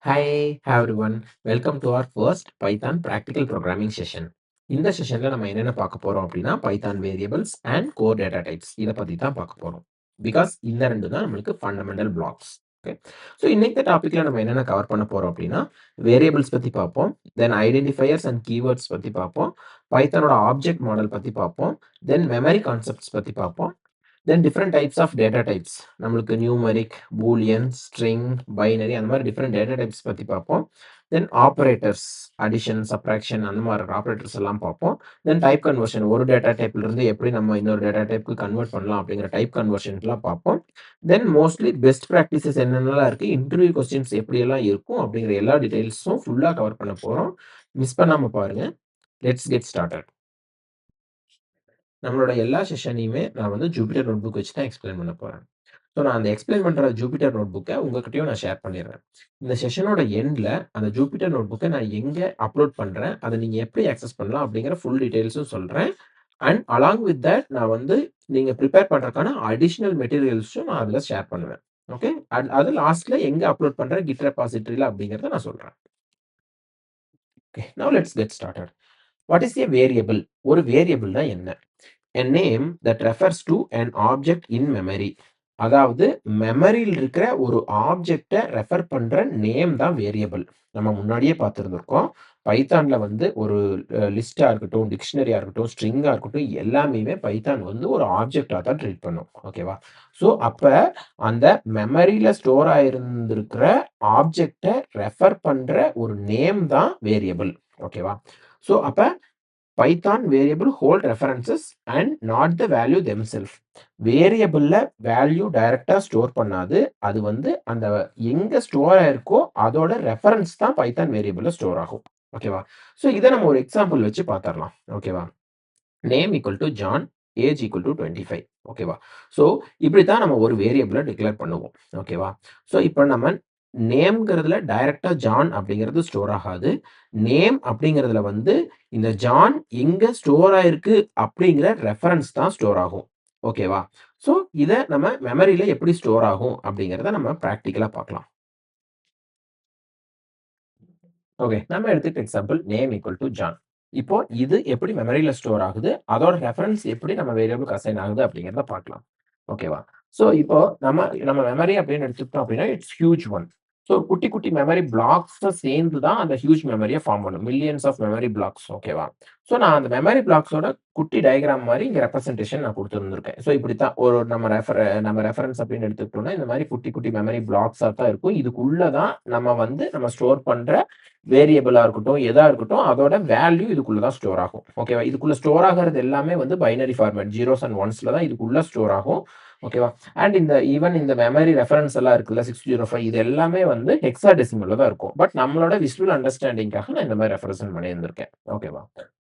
Hi everyone, welcome to our first Python practical programming session. இந்த செஷன்ல நம்ம என்னென்ன பார்க்க போறோம் அப்படின்னா Python variables and core data types இதை பத்தி தான் பார்க்க போறோம். பிகாஸ் இந்த ரெண்டு தான் நம்மளுக்கு ஃபண்டமெண்டல் பிளாக்ஸ். ஓகே, ஸோ இன்னைக்கு டாபிக்ல நம்ம என்னென்ன கவர் பண்ண போறோம் அப்படின்னா வேரியபிள்ஸ் பத்தி பார்ப்போம், தென் ஐடென்டிஃபையர்ஸ் அண்ட் கீவேர்ட்ஸ் பத்தி பார்ப்போம், பைத்தானோட ஆப்ஜெக்ட் மாடல் பத்தி பார்ப்போம், தென் மெமரி கான்செப்ட்ஸ் பத்தி பார்ப்போம், then different types of data types நம்மளுக்கு நியூமரிக், பூலியன், ஸ்ட்ரிங், பைனரி அந்த மாதிரி டிஃப்ரெண்ட் டேட்டா டைப்ஸ் பற்றி பார்ப்போம். தென் ஆப்ரேட்டர்ஸ், அடிஷன், சப்ராக்ஷன் அந்த மாதிரி ஆப்ரேட்டர்ஸ் எல்லாம் பார்ப்போம். தென் டைப் கன்வர்ஷன், ஒரு டேட்டா டைப்ல இருந்து எப்படி நம்ம இன்னொரு டேட்டா டைப்புக்கு கன்வெர்ட் பண்ணலாம் அப்படிங்கிற டைப் கன்வர்ஷன்ஸ்லாம் பார்ப்போம். தென் மோஸ்ட்லி பெஸ்ட் ப்ராக்டிசஸ் என்னென்னலாம் இருக்குது, இன்டர்வியூ கொஸ்டின்ஸ் எப்படியெல்லாம் இருக்கும் அப்படிங்கிற எல்லா டீடைல்ஸும் ஃபுல்லாக கவர் பண்ண போகிறோம். மிஸ் பண்ணாமல் பாருங்கள். Let's get started. நம்மளோட எல்லா செஷனையுமே நான் வந்து ஜூபிட்டர் நோட்புக் வச்சு தான் எக்ஸ்பிளைன் பண்ண போறேன். ஸோ நான் அந்த எக்ஸ்பிளைன் பண்ற ஜூபிட்டர் நோட்புக்கை உங்ககிட்டயும் நான் ஷேர் பண்ணிடுறேன். இந்த செஷனோட எண்ட்ல அந்த ஜூபிட்டர் நோட்புக்கை நான் எங்க அப்லோட் பண்றேன், அதை நீங்க எப்படி ஆக்சஸ் பண்ணலாம் அப்படிங்கிற ஃபுல் டீடைல்ஸும் சொல்றேன். அண்ட் அலாங் வித் தட் நான் வந்து நீங்க ப்ரிப்பேர் பண்றதுக்கான அடிஷனல் மெட்டீரியல்ஸும் நான் அதில் ஷேர் பண்ணுவேன். ஓகே, அண்ட் அது லாஸ்ட்ல எங்க அப்லோட் பண்றேன் கிட் ரெபாசிட்டரியில அப்படிங்கிறத நான் சொல்றேன். Okay, now let's get started. What is a variable? ஒரு வேரியபிள்னா என்ன? A name that refers to an object in memory. அதாவது மெமரியில் இருக்கிற ஒரு ஆப்ஜெக்டை ரெஃபர் பண்ற நேம் தான் வேரியபிள். நம்ம முன்னாடியே பார்த்துருந்துருக்கோம். பைத்தான்ல வந்து ஒரு லிஸ்டா இருக்கட்டும், டிக்ஷனரியா இருக்கட்டும், ஸ்ட்ரிங்கா இருக்கட்டும், எல்லாமே பைத்தான் வந்து ஒரு ஆப்ஜெக்டா தான் ட்ரீட் பண்ணும். ஓகேவா? ஸோ அப்ப அந்த மெமரியில ஸ்டோர் ஆயிருந்திருக்கிற ஆப்ஜெக்டை ரெஃபர் பண்ற ஒரு நேம் தான் வேரியபிள். ஓகேவா? ஸோ அப்ப Python variable hold references and not the value themself. வேரியபிள்ல வேல்யூ டைரக்டா ஸ்டோர் பண்ணாது. அது வந்து அந்த எங்க ஸ்டோர் ஆயிருக்கோ அதோட ரெஃபரன்ஸ் தான் பைத்தான் வேரியபிள்ல ஸ்டோர் ஆகும். ஓகேவா? ஸோ இதை நம்ம ஒரு எக்ஸாம்பிள் வச்சு பார்த்துடலாம். ஓகேவா? Name equal to John, age equal to 25. ஓகேவா? ஸோ இப்படி தான் நம்ம ஒரு வேரியபிளை டிக்ளேர் பண்ணுவோம். ஓகேவா? ஸோ இப்போ நம்ம நேம்ங்கிறதுல டைரக்டா ஜான் அப்படிங்கிறது ஸ்டோர் ஆகாது. நேம் அப்படிங்கிறதுல வந்து இந்த ஜான் எங்க ஸ்டோர் ஆயிருக்கு அப்படிங்கிற ரெஃபரன்ஸ் தான் ஸ்டோர் ஆகும். ஓகேவா? ஸோ இதை நம்ம மெமரியில எப்படி ஸ்டோர் ஆகும் அப்படிங்கிறத நம்ம ப்ராக்டிக்கலா பார்க்கலாம். ஓகே, நம்ம எடுத்துக்கிட்ட example name equal to John. இப்போ இது எப்படி மெமரியில ஸ்டோர் ஆகுது, அதோட ரெஃபரன்ஸ் எப்படி நம்ம வேரியபிளுக்கு அசைன் ஆகுது அப்படிங்கிறத பார்க்கலாம். ஓகேவா? ஸோ இப்போ நம்ம நம்ம மெமரி அப்படின்னு எடுத்துக்கிட்டோம் அப்படின்னா இட்ஸ் ஹியூஜ் ஒன். ஸோ குட்டி குட்டி மெமரி பிளாக்ஸ சேர்ந்து தான் அந்த ஹியூஜ் மெமரியை ஃபார்ம் பண்ணும். Millions of memory blocks. ஓகேவா? ஸோ நான் அந்த மெமரி பிளாக்ஸோட குட்டி டயகிராம் மாதிரி இங்க ரெப்ரசன்டேஷன் நான் கொடுத்துருந்துருக்கேன். ஸோ இப்படித்தான் ஒரு நம்ம ரெஃபரன்ஸ் அப்படின்னு எடுத்துக்கிட்டோம்னா இந்த மாதிரி குட்டி குட்டி மெமரி பிளாக்ஸா தான் இருக்கும். இதுக்குள்ள தான் நம்ம ஸ்டோர் பண்ற வேரியபிளா இருக்கட்டும், எதா இருக்கட்டும், அதோட வேல்யூ இதுக்குள்ள தான் ஸ்டோர் ஆகும். ஓகேவா? இதுக்குள்ள ஸ்டோர் ஆகுறது எல்லாமே வந்து பைனரி ஃபார்மேட், ஜீரோஸ் அண்ட் ஒன்ஸ்ல தான் இதுக்குள்ள ஸ்டோர் ஆகும். ஓகேவா? அண்ட் ஈவன் இந்த மெமரி ரெஃபரன்ஸ் எல்லாம் இருக்குல்ல 605, இது எல்லாமே வந்து ஹெக்ஸாடெசிமல்ல தான் இருக்கும். பட் நம்மளோட விஷுவல் அண்டர்ஸ்டாண்டிங்காக நான் இந்த மாதிரி ரெப்ரசென்ட் பண்ணியிருந்திருக்கேன். ஓகேவா?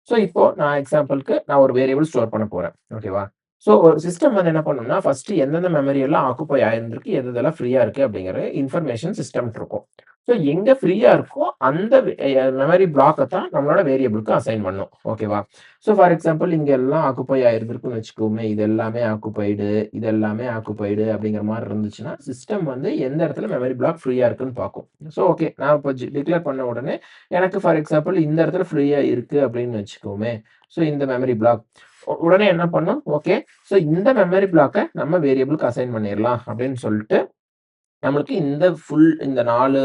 ஸோ இப்போ நான் எக்ஸாம்பிளுக்கு நான் ஒரு வேரியபிள் ஸ்டோர் பண்ண போறேன். ஓகேவா? ஸோ ஒரு சிஸ்டம் வந்து என்ன பண்ணும்னா, ஃபர்ஸ்ட் எந்தெந்த மெமரி எல்லாம் ஆக்குபை ஆயிருந்திருக்கு, எது எதெல்லாம் ஃப்ரீயா இருக்கு அப்படிங்கிற இன்ஃபர்மேஷன் சிஸ்டம்க்கு இருக்கும். ஸோ எங்க ஃப்ரீயா இருக்கோ அந்த மெமரி பிளாக்க தான் நம்மளோட வேரியபிளுக்கு அசைன் பண்ணும். ஓகேவா? ஸோ ஃபார் எக்ஸாம்பிள் இங்க எல்லாம் ஆக்குபை ஆயிருந்திருக்குன்னு வச்சுக்கோமே, இது எல்லாமே ஆக்குபைடு அப்படிங்கிற மாதிரி இருந்துச்சுன்னா, சிஸ்டம் வந்து எந்த இடத்துல மெமரி பிளாக் ஃப்ரீயா இருக்குன்னு பார்க்கும். ஸோ ஓகே, நான் இப்போ டிக்ளேர் பண்ண உடனே எனக்கு ஃபார் எக்ஸாம்பிள் இந்த இடத்துல ஃப்ரீயா இருக்கு அப்படின்னு வச்சுக்கோமே. ஸோ இந்த மெமரி பிளாக் உடனே என்ன பண்ணும்? ஓகே, ஸோ இந்த மெமரி பிளாக்க நம்ம வேரியபிளுக்கு அசைன் பண்ணிடலாம் அப்படின்னு சொல்லிட்டு நம்மளுக்கு இந்த 4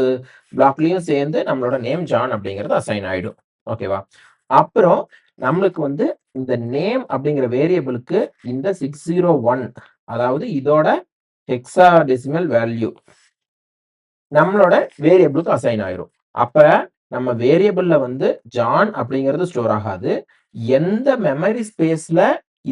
பிளாக்லயும் சேர்ந்து நம்மளோட நேம் ஜான் அப்படிங்கிறது அசைன் ஆயிடும். ஓகேவா? அப்புறம் நம்மளுக்கு வந்து இந்த நேம் அப்படிங்கிற வேரியபிளுக்கு இந்த 601, அதாவது இதோட ஹெக்ஸாடெசிமல் வேல்யூ நம்மளோட வேரியபிளுக்கு அசைன் ஆயிரும். அப்ப நம்ம வேரியபிள்ல வந்து ஜான் அப்படிங்கிறது ஸ்டோர் ஆகாது. எந்த மெமரி ஸ்பேஸ்ல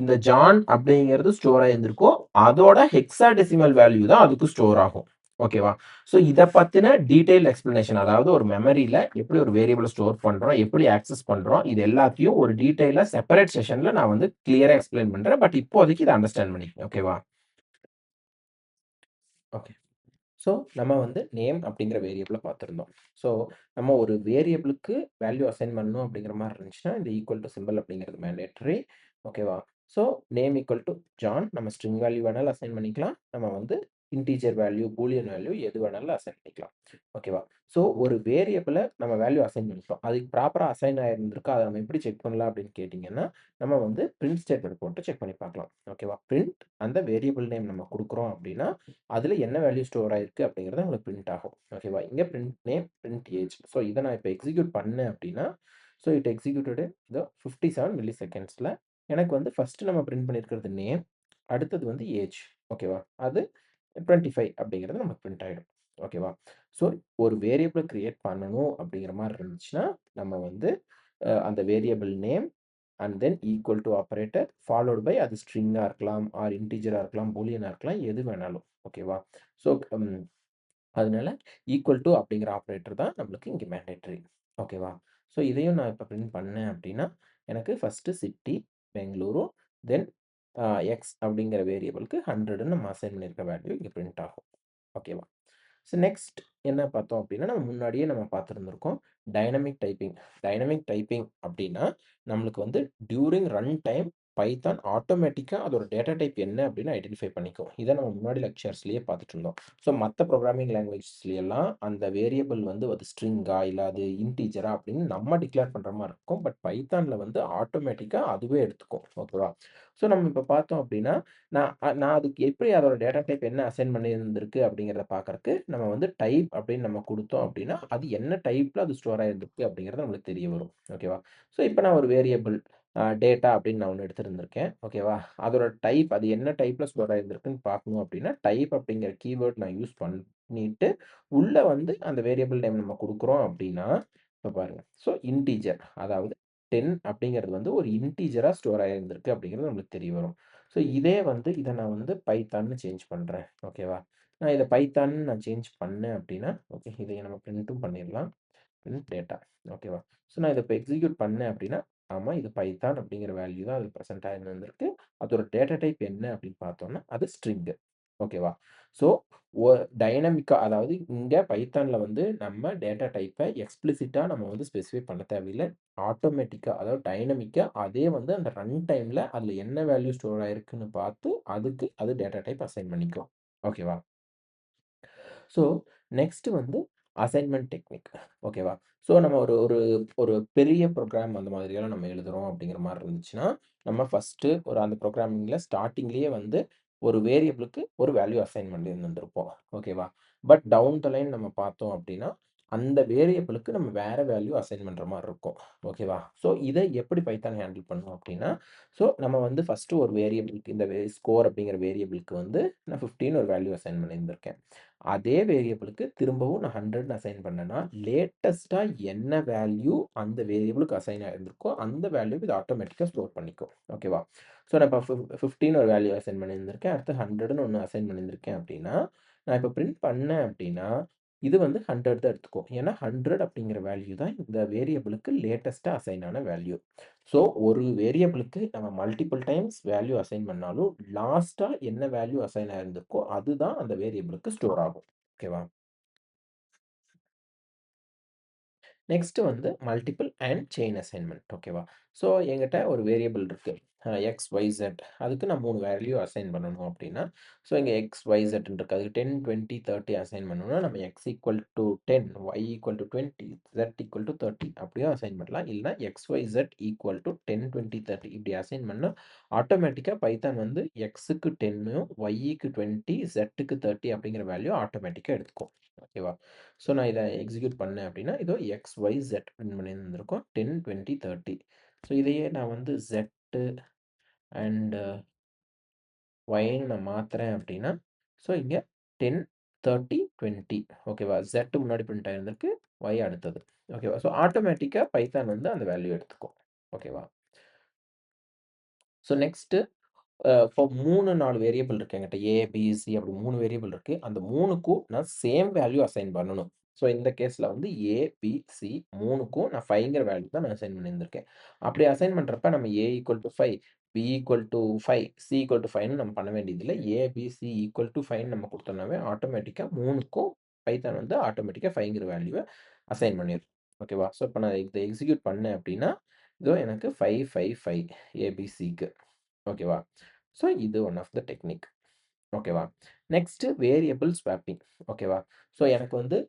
இந்த ஜான் அப்படிங்கிறது ஸ்டோர் ஆயிருந்திருக்கோ அதோட ஹெக்ஸாடெசிமல் வேல்யூ தான் அதுக்கு ஸ்டோர் ஆகும். ஓகேவா? ஸோ இத பத்தின டீடைல் எக்ஸ்பிளனேஷன், அதாவது ஒரு மெமரியில எப்படி ஒரு வேரியபிள ஸ்டோர் பண்றோம், எப்படி ஆக்சஸ் பண்றோம், இது எல்லாத்தையும் ஒரு டீடைலா செப்பரேட் செஷன்ல நான் வந்து கிளியரா எக்ஸ்பிளைன் பண்றேன். பட் இப்போதைக்கு இத அண்டர்ஸ்டாண்ட் பண்ணிக்கங்க. ஓகேவா? ஓகே. ஸோ நம்ம வந்து நேம் அப்படிங்கிற வேரியபிள பார்த்துருந்தோம். ஸோ நம்ம ஒரு வேரியபிளுக்கு வேல்யூ அசைன் பண்ணணும் அப்படிங்கிற மாரி இருந்துச்சுன்னா, இந்த ஈக்குவல் டூ சிம்பல் அப்படிங்கிறது மேண்டேட்டரி. ஓகேவா? So name equal to John, நம்ம ஸ்ட்ரிங் வேல்யூ வேணாலும் அசைன் பண்ணிக்கலாம். நம்ம வந்து இன்டிஜர் வேல்யூ, பூலியன் வேல்யூ எது வேணாலும் அசைன் பண்ணிக்கலாம். ஓகேவா? ஸோ ஒரு வேரியபிள நம்ம வேல்யூ அசைன் பண்ணிட்டோம். அதுக்கு ப்ராப்பரா அசைன் ஆயிருந்திருக்கா, அத நம்ம எப்படி செக் பண்ணலாம் அப்படின்னு கேட்டீங்கன்னா, நம்ம வந்து பிரிண்ட் ஸ்டேட்மெண்ட் போட்டு செக் பண்ணி பார்க்கலாம். ஓகேவா? பிரிண்ட் அந்த வேரியபிள் நேம் நம்ம குடுக்குறோம் அப்படின்னா, அதுல என்ன வேல்யூ ஸ்டோர் ஆயிருக்கு அப்படிங்கிறது உங்களுக்கு பிரிண்ட் ஆகும். ஓகேவா? இங்க print name, print age. So இத நான் இப்ப எக்ஸிக்யூட் பண்ணேன் அப்படின்னா, ஸோ இட் எக்ஸிக்யூட்டட் இன் இதோ 57 மில்லி செகண்ட்ஸ்ல எனக்கு வந்து ஃபர்ஸ்ட் நம்ம பிரிண்ட் பண்ணியிருக்கிறது நேம், அடுத்தது வந்து ஏஜ். ஓகேவா? அது 25 அப்படிங்கிறது நமக்கு பிரிண்ட் ஆயிடும். ஓகேவா? ஸோ ஒரு வேரியபிள் கிரியேட் பண்ணணும் அப்படிங்கிற மாரி இருந்துச்சுன்னா, நம்ம வந்து அந்த variable name and then equal to operator followed by அது ஸ்ட்ரிங்கா இருக்கலாம், ஆர் இன்டிஜரா இருக்கலாம், பூலியனா இருக்கலாம், எது வேணாலும். ஓகேவா? ஸோ அதனால ஈக்குவல் டூ அப்படிங்கிற ஆப்பரேட்டர் தான் நம்மளுக்கு இங்க மேண்டேட்டரி. ஓகேவா? ஸோ இதையும் நான் இப்ப பிரிண்ட் பண்ணேன் அப்படின்னா, எனக்கு ஃபர்ஸ்ட்டு சிட்டி, பெங்களூரு, தென் எக்ஸ் அப்படிங்கிற வேரியபிளுக்கு 100ன்னு நம்ம அசைன் பண்ணியிருக்க வேல்யூ இங்க பிரிண்ட் ஆகும். ஓகேவா? ஸோ நெக்ஸ்ட் என்ன பார்த்தோம் அப்படின்னா, நம்ம முன்னாடியே நம்ம பார்த்திருந்திருக்கோம். Dynamic typing. டைனமிக் டைப்பிங் அப்படின்னா, நம்மளுக்கு வந்து டியூரிங் ரன் டைம் பைத்தான் ஆட்டோமேட்டிக்கா அதோட டேட்டா டைப் என்ன அப்படின்னு ஐடென்டிஃபை பண்ணிக்கும். இத நம்ம முன்னாடி லெக்சர்ஸ்லயே பார்த்துட்டு இருந்தோம். ஸோ மத்த புரோகிராமிங் லாங்குவேஜஸ்லயெல்லாம் அந்த வேரியபிள் வந்து அது ஸ்ட்ரிங்கா இல்ல அது இன்டிஜரா அப்படின்னு நம்ம டிக்ளேர் பண்ற மாரி இருக்கும். பட் பைத்தான்ல வந்து ஆட்டோமேட்டிக்கா அதுவே எடுத்துக்கும். ஓகேவா? ஸோ நம்ம இப்ப பார்த்தோம் அப்படின்னா, நான் அதுக்கு எப்படி அதோட டேட்டா டைப் என்ன அசைன் பண்ணியிருந்திருக்கு அப்படிங்கிறத பார்க்கறக்கு, நம்ம வந்து டைப் அப்படின்னு நம்ம குடுத்தோம் அப்படின்னா, அது என்ன டைப்ல அது ஸ்டோர் ஆயிருந்திருக்கு அப்படிங்கிறது நம்மளுக்கு தெரிய வரும். ஓகேவா? ஸோ இப்ப நான் ஒரு வேரியபிள் டேட்டா அப்படின்னு நான் ஒண்ணு எடுத்திருந்திருக்கேன். ஓகேவா? அதோட டைப் அது என்ன டைப்ல ஸ்டோர் ஆயிருந்திருக்குன்னு பார்க்கணும் அப்படின்னா, டைப் அப்படிங்கிற கீவேர்ட் நான் யூஸ் பண்ணிட்டு, உள்ள வந்து அந்த வேரியபிள் நேம் நம்ம குடுக்குறோம் அப்படின்னா, இப்ப பாருங்க. ஸோ இன்டிஜர் அதாவது 10 அப்படிங்கிறது வந்து ஒரு இன்டிஜரா ஸ்டோர் ஆயிருந்திருக்கு அப்படிங்கிறது நம்மளுக்கு தெரிய வரும். ஸோ இதே வந்து இத நான் வந்து பைத்தான்னு சேஞ்ச் பண்றேன். ஓகேவா? நான் இத பைத்தான்னு நான் சேஞ்ச் பண்ணேன் அப்படின்னா, ஓகே இதை நம்ம பிரிண்ட்டும் பண்ணிடலாம். Print data. ஓகேவா? ஸோ நான் இத இப்ப எக்ஸிக்யூட் பண்ணேன் அப்படின்னா, ஆமா இது பைத்தான் அப்படிங்கிற வேல்யூ தான் அதுல பிரசன்ட் ஆயிருந்திருக்கு. அதோட டேட்டா டைப் என்ன அப்படின்னு பார்த்தோம்னா, அது ஸ்ட்ரிங். ஓகேவா? ஸோ ஒ டைனமிக்கா அதாவது இங்க பைத்தான்ல வந்து நம்ம டேட்டா டைப்ப எக்ஸ்பிளிசிட்டா நம்ம வந்து ஸ்பெசிஃபை பண்ண தேவையில்ல. ஆட்டோமேட்டிக்கா அதாவது டைனமிக்கா அதே வந்து அந்த ரன் டைம்ல அதுல என்ன வேல்யூ ஸ்டோர் ஆயிருக்குன்னு பார்த்து, அதுக்கு அது டேட்டா டைப் அசைன் பண்ணிக்கும். ஓகேவா? ஸோ, நெக்ஸ்ட் வந்து அசைன்மென்ட் டெக்னிக். ஓகேவா? ஸோ, நம்ம ஒரு ஒரு ஒரு பெரிய ப்ரோகிராம் அந்த மாதிரியெல்லாம் நம்ம எழுதுறோம் அப்படிங்கிற மாரி இருந்துச்சுன்னா, நம்ம ஃபர்ஸ்ட்டு ஒரு அந்த ப்ரோகிராமிங்ல ஸ்டார்ட்டிங்லேயே வந்து ஒரு வேரியபிளுக்கு ஒரு வேல்யூ அசைன் பண்ணியிருந்திருப்போம். ஓகேவா? பட் டவுன் த லைன் நம்ம பார்த்தோம் அப்படின்னா, அந்த வேரியபிளுக்கு நம்ம வேற வேல்யூ அசைன் பண்ற மாரி இருக்கும். ஓகேவா? ஸோ, இத எப்படி பைத்தான் ஹேண்டில் பண்ணும் அப்படின்னா, ஸோ நம்ம வந்து ஃபர்ஸ்ட்டு ஒரு வேரியபிளுக்கு இந்த ஸ்கோர் அப்படிங்கிற வேரியபிளுக்கு வந்து நான் 15 ஒரு வேல்யூ அசைன் பண்ணியிருந்திருக்கேன். அதே வேரியபிளுக்கு திரும்பவும் நான் 100ன்னு அசைன் பண்ணேன்னா, லேட்டஸ்ட்டா என்ன வேல்யூ அந்த வேரியபிளுக்கு அசைன் ஆயிருந்திருக்கோ, அந்த வேல்யூ இது ஆட்டோமேட்டிக்கா ஸ்டோர் பண்ணிக்கும். ஓகேவா? ஸோ நான் இப்ப 15 ஒரு வேல்யூ அசைன் பண்ணியிருந்திருக்கேன். அடுத்து 100ன்னு ஒண்ணு அசைன் பண்ணியிருந்திருக்கேன் அப்படின்னா, நான் இப்ப பிரிண்ட் பண்ணேன் அப்படின்னா, இது வந்து 100 தான் எடுத்துக்கும். ஏன்னா 100 அப்படிங்கிற வேல்யூ தான் இந்த வேரியபிளுக்கு லேட்டஸ்ட்டா அசைன் ஆன வேல்யூ. ஸோ ஒரு வேரியபிளுக்கு நம்ம மல்டிபிள் டைம்ஸ் வேல்யூ அசைன் பண்ணாலும், லாஸ்ட்டா என்ன வேல்யூ அசைன் ஆயிருந்திருக்கோ, அதுதான் அந்த வேரியபிளுக்கு ஸ்டோர் ஆகும். ஓகேவா? நெக்ஸ்ட் வந்து மல்டிபிள் அண்ட் செயின் அசைன்மென்ட். ஓகேவா? ஸோ என்கிட்ட ஒரு வேரியபிள் இருக்கு. X, Y, z. அதுக்கு நான் 3 வேல்யூ அசைன் பண்ணணும் அப்படின்னா, ஸோ இங்க எக்ஸ், ஒய், இசட்ன்னு இருக்கு. அதுக்கு 10, 20, 30 அசைன் பண்ணணும்னா, நம்ம x equal to 10, y equal to 20, z equal to 30 அப்படியும் அசைன் பண்ணலாம். இல்லன்னா x, Y, z equal to 10, 20, 30 இப்படி அசைன் பண்ணா, ஆட்டோமேட்டிக்கா பைத்தான் வந்து எக்ஸ்‌க்கு 10, ஒய்‌க்கு 20, இசட்‌க்கு 30 அப்படிங்கிற வேல்யூ ஆட்டோமேட்டிக்கா எடுத்துக்கும். ஓகேவா? ஸோ நான் இத எக்ஸிக்யூட் பண்ணேன் அப்படின்னா, இதோ எக்ஸ், ஒய், இசட் பிரிண்ட் பண்ணியிருந்திருக்கும். 10, 20, 30. ஸோ இதையே நான் வந்து இசட் அண்ட் ஒய்ன்னு நான் மாத்துறேன் அப்படின்னா, ஸோ இங்க 10, 30, 20 ஓகேவா? இசட் முன்னாடி பிரிண்ட் ஆயிருந்திருக்கு. ஒய் அடுத்தது. ஓகேவா? ஸோ ஆட்டோமேட்டிக்கா பைத்தான் வந்து அந்த வேல்யூ எடுத்துக்கும். ஓகேவா? ஸோ நெக்ஸ்ட் இப்போ 3, 4 வேரியபிள் இருக்கு என்கிட்ட. ஏ, பி, சி அப்படி 3 வேரியபிள் இருக்கு. அந்த 3க்கும் நான் சேம் வேல்யூ அசைன் பண்ணணும். ஸோ இந்த கேஸ்ல வந்து ஏ, பி, சி 3க்கும் நான் 5ங்கிற வேல்யூ தான் நான் அசைன் பண்ணியிருந்திருக்கேன். அப்படி அசைன் பண்றப்ப நம்ம A equal to 5, B equal to 5, C equal to 5ன்னு நம்ம பண்ண வேண்டியதில்ல. A, B, C equal to 5ன்னு நம்ம குடுத்தோம்னாவே ஆட்டோமேட்டிக்கா 3க்கும் பைத்தான் வந்து ஆட்டோமேட்டிக்கா 5ங்கிற வேல்யூவ அசைன் பண்ணிரும். ஓகேவா? ஸோ இப்ப நான் இத எக்ஸிக்யூட் பண்ணேன் அப்படின்னா, இதோ எனக்கு 5, 5, 5 ஏபிசிக்கு. ஓகேவா? ஸோ இது ஒன் ஆஃப் த டெக்னிக். ஓகேவா? Next variable swapping. ஓகேவா? ஸோ எனக்கு வந்து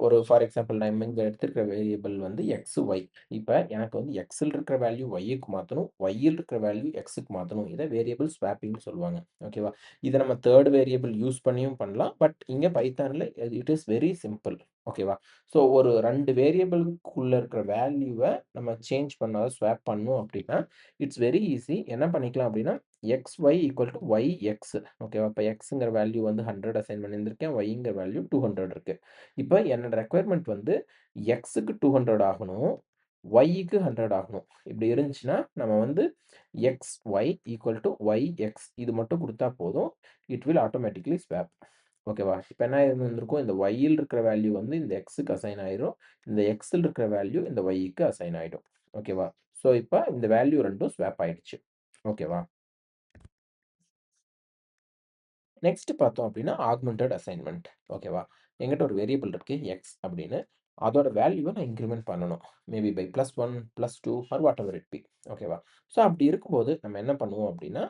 ஒரு ஃபார் எக்ஸாம்பிள் நான் இங்க எடுத்திருக்கிற வேரியபிள் வந்து எக்ஸ், ஒய். இப்ப எனக்கு வந்து எக்ஸ்ல இருக்கிற வேல்யூ ஒய்க்கு மாத்தணும். ஒய்ல இருக்கிற வேல்யூ எக்ஸ்க்கு மாத்தணும். இத வேரியபிள் ஸ்வாப்பிங்ன்னு சொல்லுவாங்க. ஓகேவா? இத நம்ம தேர்ட் வேரியபிள் யூஸ் பண்ணியும் பண்ணலாம். பட் இங்க பைத்தான்ல இட் இஸ் வெரி சிம்பிள். ஓகேவா? ஸோ ஒரு 2 வேரியபிள்க்குள்ள இருக்கிற வேல்யூவ நம்ம சேஞ்ச் பண்ண ஸ்வாப் பண்ணணும் அப்படின்னா, இட்ஸ் வெரி ஈஸி. என்ன பண்ணிக்கலாம் அப்படின்னா, xy ஈக்குவல் டூ yx. ஓகேவா? இப்ப xங்கிற வேல்யூ வந்து 100 அசைன் பண்ணியிருந்திருக்கேன். yங்கிற வேல்யூ 200 இருக்கு. இப்ப என்னோட ரெக்வயர்மென்ட் வந்து xக்கு 200 ஆகணும். yக்கு 100 ஆகணும். இப்படி இருந்துச்சுன்னா, நம்ம வந்து xy ஈக்குவல் டூ yx இது மட்டும் குடுத்தா போதும். It will automatically swap. ஓகேவா? இப்ப என்ன இருந்திருக்கும், இந்த yல இருக்கிற வேல்யூ வந்து இந்த xக்கு அசைன் ஆயிரும். இந்த xல இருக்கிற வேல்யூ இந்த yக்கு அசைன் ஆயிடும். ஓகேவா? ஸோ இப்ப இந்த வேல்யூ 2ம் ஸ்வாப் ஆயிடுச்சு. ஓகேவா? நெக்ஸ்ட் பார்த்தோம் அப்படின்னா, ஆக்மென்டட் அசைன்மென்ட். ஓகேவா? என்கிட்ட ஒரு வேரியபிள் இருக்கு எக்ஸ் அப்படின்னு. அதோட வேல்யூவ நான் இன்கிரிமென்ட் பண்ணணும். Maybe by +1, +2 or whatever it be. ஓகேவா? ஸோ அப்படி இருக்கும்போது நம்ம என்ன பண்ணுவோம் அப்படின்னா,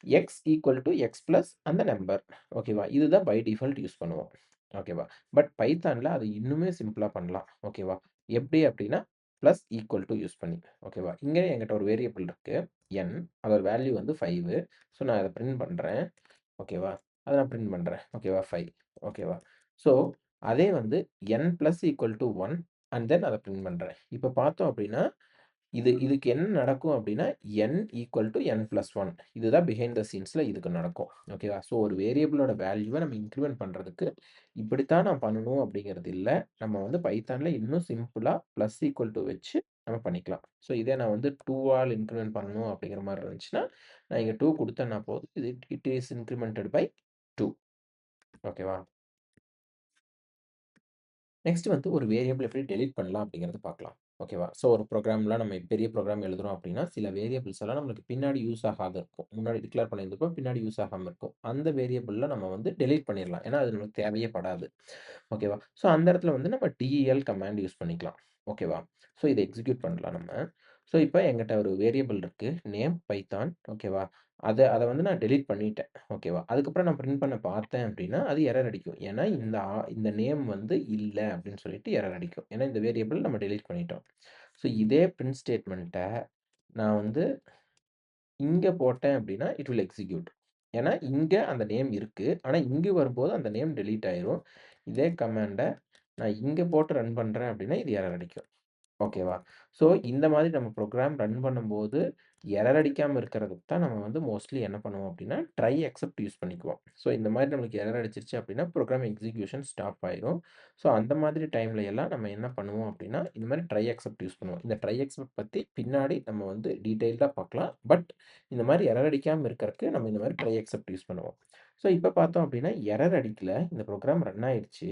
x equal to x plus அந்த நம்பர். ஓகேவா? இதுதான் பை டிஃபால்ட் யூஸ் பண்ணுவோம். ஓகேவா? பட் பைத்தான்ல அது இன்னுமே சிம்பிளா பண்ணலாம். ஓகேவா? எப்படி அப்படின்னா, பிளஸ் ஈக்குவல் டூ யூஸ் பண்ணி. ஓகேவா? இங்க என்கிட்ட ஒரு வேரியபிள் இருக்கு என். அதோட வேல்யூ வந்து 5. ஸோ நான் அத பிரிண்ட் பண்றேன். ஓகேவா? அத நான் பிரிண்ட் பண்றேன். ஓகேவா? 5. ஓகேவா? ஸோ அதே வந்து n plus equal to 1 and then அத பிரிண்ட் பண்றேன். இப்ப பார்த்தோம் அப்படின்னா, இதுக்கு என்ன நடக்கும் அப்படின்னா, n equal to n plus 1 இதுதான் பிஹைண்ட் த சீன்ஸ்ல இதுக்கு நடக்கும். ஓகேவா? ஸோ ஒரு வேரியபிளோட வேல்யூவ நம்ம இன்கிரிமென்ட் பண்றதுக்கு இப்படித்தான் நான் பண்ணணும் அப்படிங்கிறது இல்ல. நம்ம வந்து பைத்தான்ல இன்னும் சிம்பிளா பிளஸ் ஈக்குவல் டூ வச்சு நம்ம பண்ணிக்கலாம். ஸோ இதே நான் வந்து 2 ஆல் இன்கிரிமென்ட் பண்ணணும் அப்படிங்கிற மாரி இருந்துச்சுன்னா, நான் இங்க 2 குடுத்தேன்னா போதும். It is incremented by 2. ஓகேவா? நெக்ஸ்ட் வந்து ஒரு வேரியபிள் எப்படி டெலீட் பண்ணலாம் அப்படிங்கிறத பார்க்கலாம். ஓகேவா? ஸோ ஒரு ப்ரோகிராம்லாம் நம்ம பெரிய ப்ரோகிராம் எழுதுறோம் அப்படின்னா, சில வேரியபிள்ஸ் எல்லாம் நம்மளுக்கு பின்னாடி யூஸ் ஆகாது இருக்கும். முன்னாடி டிக்ளேர் பண்ணியிருந்திருப்போம். பின்னாடி யூஸ் ஆகாம இருக்கும். அந்த வேரியபிள்ல நம்ம வந்து டெலீட் பண்ணிறலாம். ஏன்னா, அது நமக்கு தேவையே படாது. ஓகேவா? ஸோ அந்த இடத்துல வந்து நம்ம டெல் கமாண்ட் யூஸ் பண்ணிக்கலாம். ஓகேவா? ஸோ இத எக்ஸிக்யூட் பண்ணலாம் நம்ம. ஸோ இப்ப என்கிட்ட ஒரு வேரியபிள் இருக்கு. Name Python. ஓகேவா? அத அத வந்து நான் டெலீட் பண்ணிட்டேன். ஓகேவா? அதுக்கப்புறம் நான் பிரிண்ட் பண்ண பார்த்தேன் அப்படின்னா, அது எரர் அடிக்கும். ஏன்னா இந்த நேம் வந்து இல்ல அப்படின்னு சொல்லிட்டு எரர் அடிக்கும். ஏன்னா இந்த வேரியபிள் நம்ம டெலீட் பண்ணிட்டோம். ஸோ இதே பிரிண்ட் ஸ்டேட்மென்ட்ட நான் வந்து இங்க போட்டேன் அப்படின்னா, இட் வில் எக்ஸிக்யூட். ஏன்னா இங்க அந்த நேம் இருக்கு. ஆனா இங்க வரும்போது அந்த நேம் டெலீட் ஆயிரும். இதே கமாண்ட நான் இங்க போட்டு ரன் பண்றேன் அப்படின்னா, இது எரர் அடிக்கும். ஓகேவா? ஸோ இந்த மாதிரி நம்ம ப்ரோகிராம் ரன் பண்ணும்போது, எரர் அடிக்காம இருக்கிறதுக்கு தான் நம்ம வந்து மோஸ்ட்லி என்ன பண்ணுவோம் அப்டின்னா, ட்ரை எக்செப்ட் யூஸ் பண்ணிக்குவோம். ஸோ இந்த மாதிரி நம்மளுக்கு எரர் அடிச்சிருச்சு அப்டின்னா, ப்ரோகிராம் எக்ஸிக்யூஷன் ஸ்டாப் ஆயிரும். ஸோ அந்த மாதிரி டைம்ல எல்லாம் நம்ம என்ன பண்ணுவோம் அப்டின்னா, இந்த மாதிரி ட்ரை எக்செப்ட் யூஸ் பண்ணுவோம். இந்த ட்ரை எக்செப்ட் பத்தி பின்னாடி நம்ம வந்து டீட்டெயில்டா பார்க்கலாம். பட் இந்த மாதிரி எரர் அடிக்காம இருக்கறக்கு நம்ம இந்த மாதிரி ட்ரை எக்செப்ட் யூஸ் பண்ணுவோம். ஸோ இப்ப பார்த்தோம் அப்டின்னா, எரர் அடிக்கல. இந்த ப்ரோகிராம் ரன் ஆயிருச்சு.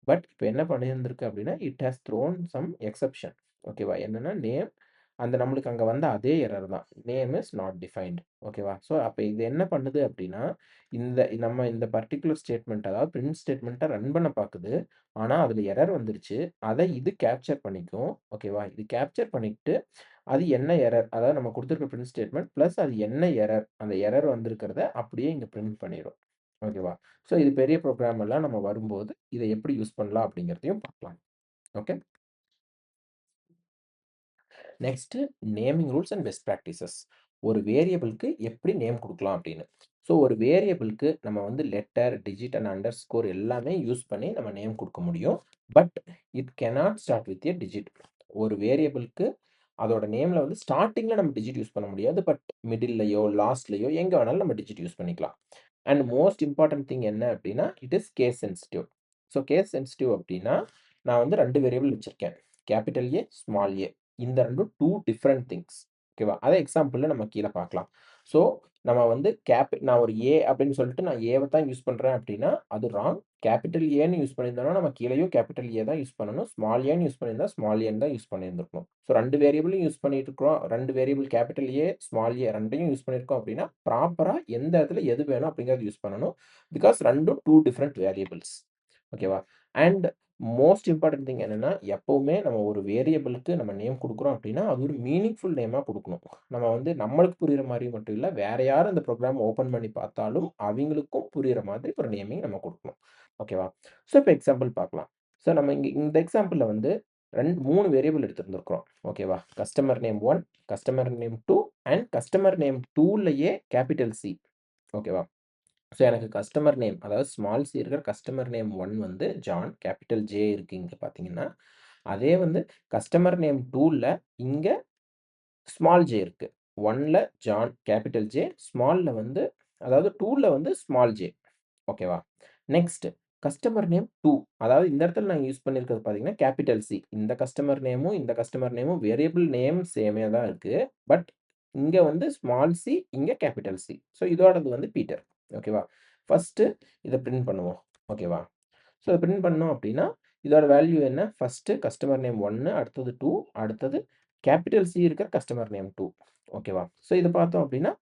பட் இப்ப என்ன பண்ணியிருந்திருக்கு அப்டின்னா, it has thrown some exception. ஓகேவா? என்னன்னா நேம் அந்த நம்மளுக்கு அங்க வந்த அதே எரர் தான். Name is not defined. ஓகேவா? ஸோ அப்ப இது என்ன பண்ணுது அப்டின்னா, நம்ம இந்த பர்ட்டிகுலர் ஸ்டேட்மெண்ட் அதாவது பிரிண்ட் ஸ்டேட்மெண்ட்ட ரன் பண்ண பாக்குது. ஆனா அதுல எரர் வந்துருச்சு. அத இது கேப்சர் பண்ணிக்கும். ஓகேவா? இது கேப்சர் பண்ணிக்கிட்டு, அது என்ன எரர் அதாவது நம்ம குடுத்திருக்க பிரிண்ட் ஸ்டேட்மெண்ட் பிளஸ் அது என்ன எரர் அந்த எரர் வந்திருக்கிறத அப்படியே இங்க பிரிண்ட் பண்ணிரும். ஓகேவா? ஸோ இது பெரிய ப்ரோகிராம் எல்லாம் நம்ம வரும்போது, இத எப்படி யூஸ் பண்ணலாம் அப்படிங்கிறதையும் பார்க்கலாம். Okay. Next naming rules and best practices. ஒரு வேரியபிள்க்கு எப்படி நேம் குடுக்கலாம் அப்படின்னு. ஸோ ஒரு வேரியபிள்க்கு நம்ம வந்து லெட்டர், டிஜிட் அண்ட் அண்டர்ஸ்கோர் எல்லாமே யூஸ் பண்ணி நம்ம நேம் குடுக்க முடியும். But it cannot start with a digit. ஒரு வேரியபிள்க்கு அதோட நேம்ல வந்து ஸ்டார்ட்டிங்ல நம்ம டிஜிட் யூஸ் பண்ண முடியாது. பட் மிடில்லயோ, லாஸ்ட்லயோ எங்க வேணாலும் நம்ம டிஜிட் யூஸ் பண்ணிக்கலாம். அண்ட் மோஸ்ட் இம்பார்ட்டன்ட் திங் என்ன அப்படின்னா, it is case sensitive. So case sensitive அப்படின்னா, நான் வந்து 2 வேரியபிள் வச்சிருக்கேன். Capital A, small A. இந்த 2ம் 2 டிஃபரண்ட் திங்ஸ். ஓகேவா? அத எக்ஸாம்பிள்ல நம்ம கீழ பார்க்கலாம். ஸோ நம்ம வந்து நான் ஒரு ஏ அப்படின்னு சொல்லிட்டு நான் ஏவ தான் யூஸ் பண்றேன் அப்படின்னா, அது ராங். கேப்பிட்டல் ஏன்னு யூஸ் பண்ணியிருந்தோம்னா, நம்ம கீழயும் கேப்பிட்டல் ஏ தான் யூஸ் பண்ணணும். ஸ்மால் ஏன்னு யூஸ் பண்ணியிருந்தா, ஸ்மால் ஏன்னு தான் யூஸ் பண்ணியிருந்திருக்கணும். ஸோ 2 வேரியபிளும் யூஸ் பண்ணிட்டு இருக்கிறோம். 2 variable capital A, small A 2யும் யூஸ் பண்ணியிருக்கோம் அப்படின்னா, ப்ராப்பரா எந்த இடத்துல எது வேணும் அப்படிங்கிறத யூஸ் பண்ணணும். பிகாஸ் 2ம் 2 டிஃபரண்ட் வேரியபிள்ஸ். ஓகேவா? அண்ட் மோஸ்ட் இம்பார்ட்டன்ட் திங் என்னன்னா, எப்பவுமே நம்ம ஒரு வேரியபிளுக்கு நம்ம நேம் குடுக்குறோம் அப்படின்னா, அது ஒரு மீனிங்ஃபுல் நேமா குடுக்கணும். நம்ம வந்து நம்மளுக்கு புரியிற மாரி மட்டும் இல்ல, வேற யாரும் இந்த ப்ரோகிராம் ஓப்பன் பண்ணி பார்த்தாலும், அவிங்களுக்கும் புரியிற மாதிரி ஒரு நேமிங் நம்ம குடுக்கணும். ஓகேவா? ஸோ, இப்ப எக்ஸாம்பிள் பார்க்கலாம். ஸோ, நம்ம இங்க இந்த எக்ஸாம்பிள்ல வந்து 3 வேரியபிள் எடுத்திருந்திருக்கிறோம். ஓகேவா? Customer name 1, customer name 2 and customer name 2லயே கேப்பிட்டல் சி. ஓகேவா? ஸோ, எனக்கு கஸ்டமர் நேம் அதாவது ஸ்மால் சி இருக்கிற கஸ்டமர் நேம் 1 வந்து ஜான், கேப்பிட்டல் ஜே இருக்கு இங்க பார்த்தீங்கன்னா. அதே வந்து கஸ்டமர் நேம் 2ல இங்க ஸ்மால் ஜே இருக்கு. 1ல ஜான், கேப்பிட்டல் ஜே, ஸ்மால்ல வந்து அதாவது 2ல வந்து ஸ்மால் ஜே. ஓகேவா? நெக்ஸ்ட் கஸ்டமர் நேம் 2 அதாவது இந்த இடத்துல நான் யூஸ் பண்ணியிருக்கிறது பார்த்தீங்கன்னா, கேப்பிட்டல் சி. இந்த கஸ்டமர் நேமும், இந்த கஸ்டமர் நேமும் வேரியபிள் நேம் சேமே தான் இருக்கு. பட் இங்க வந்து ஸ்மால் சி, இங்க கேப்பிட்டல் சி. ஸோ இதோடது வந்து பீட்டர். ஓகேவா? ஃபர்ஸ்ட்டு இத பிரிண்ட் பண்ணுவோம். ஓகேவா? ஸோ பிரிண்ட் பண்ணோம் அப்படின்னா, இதோட வேல்யூ என்ன? ஃபர்ஸ்ட்டு கஸ்டமர் நேம் 1, அடுத்தது 2, அடுத்தது கேப்பிட்டல் சி இருக்கிற கஸ்டமர் நேம் 2. ஓகேவா? ஸோ இத பார்த்தோம் அப்படின்னா,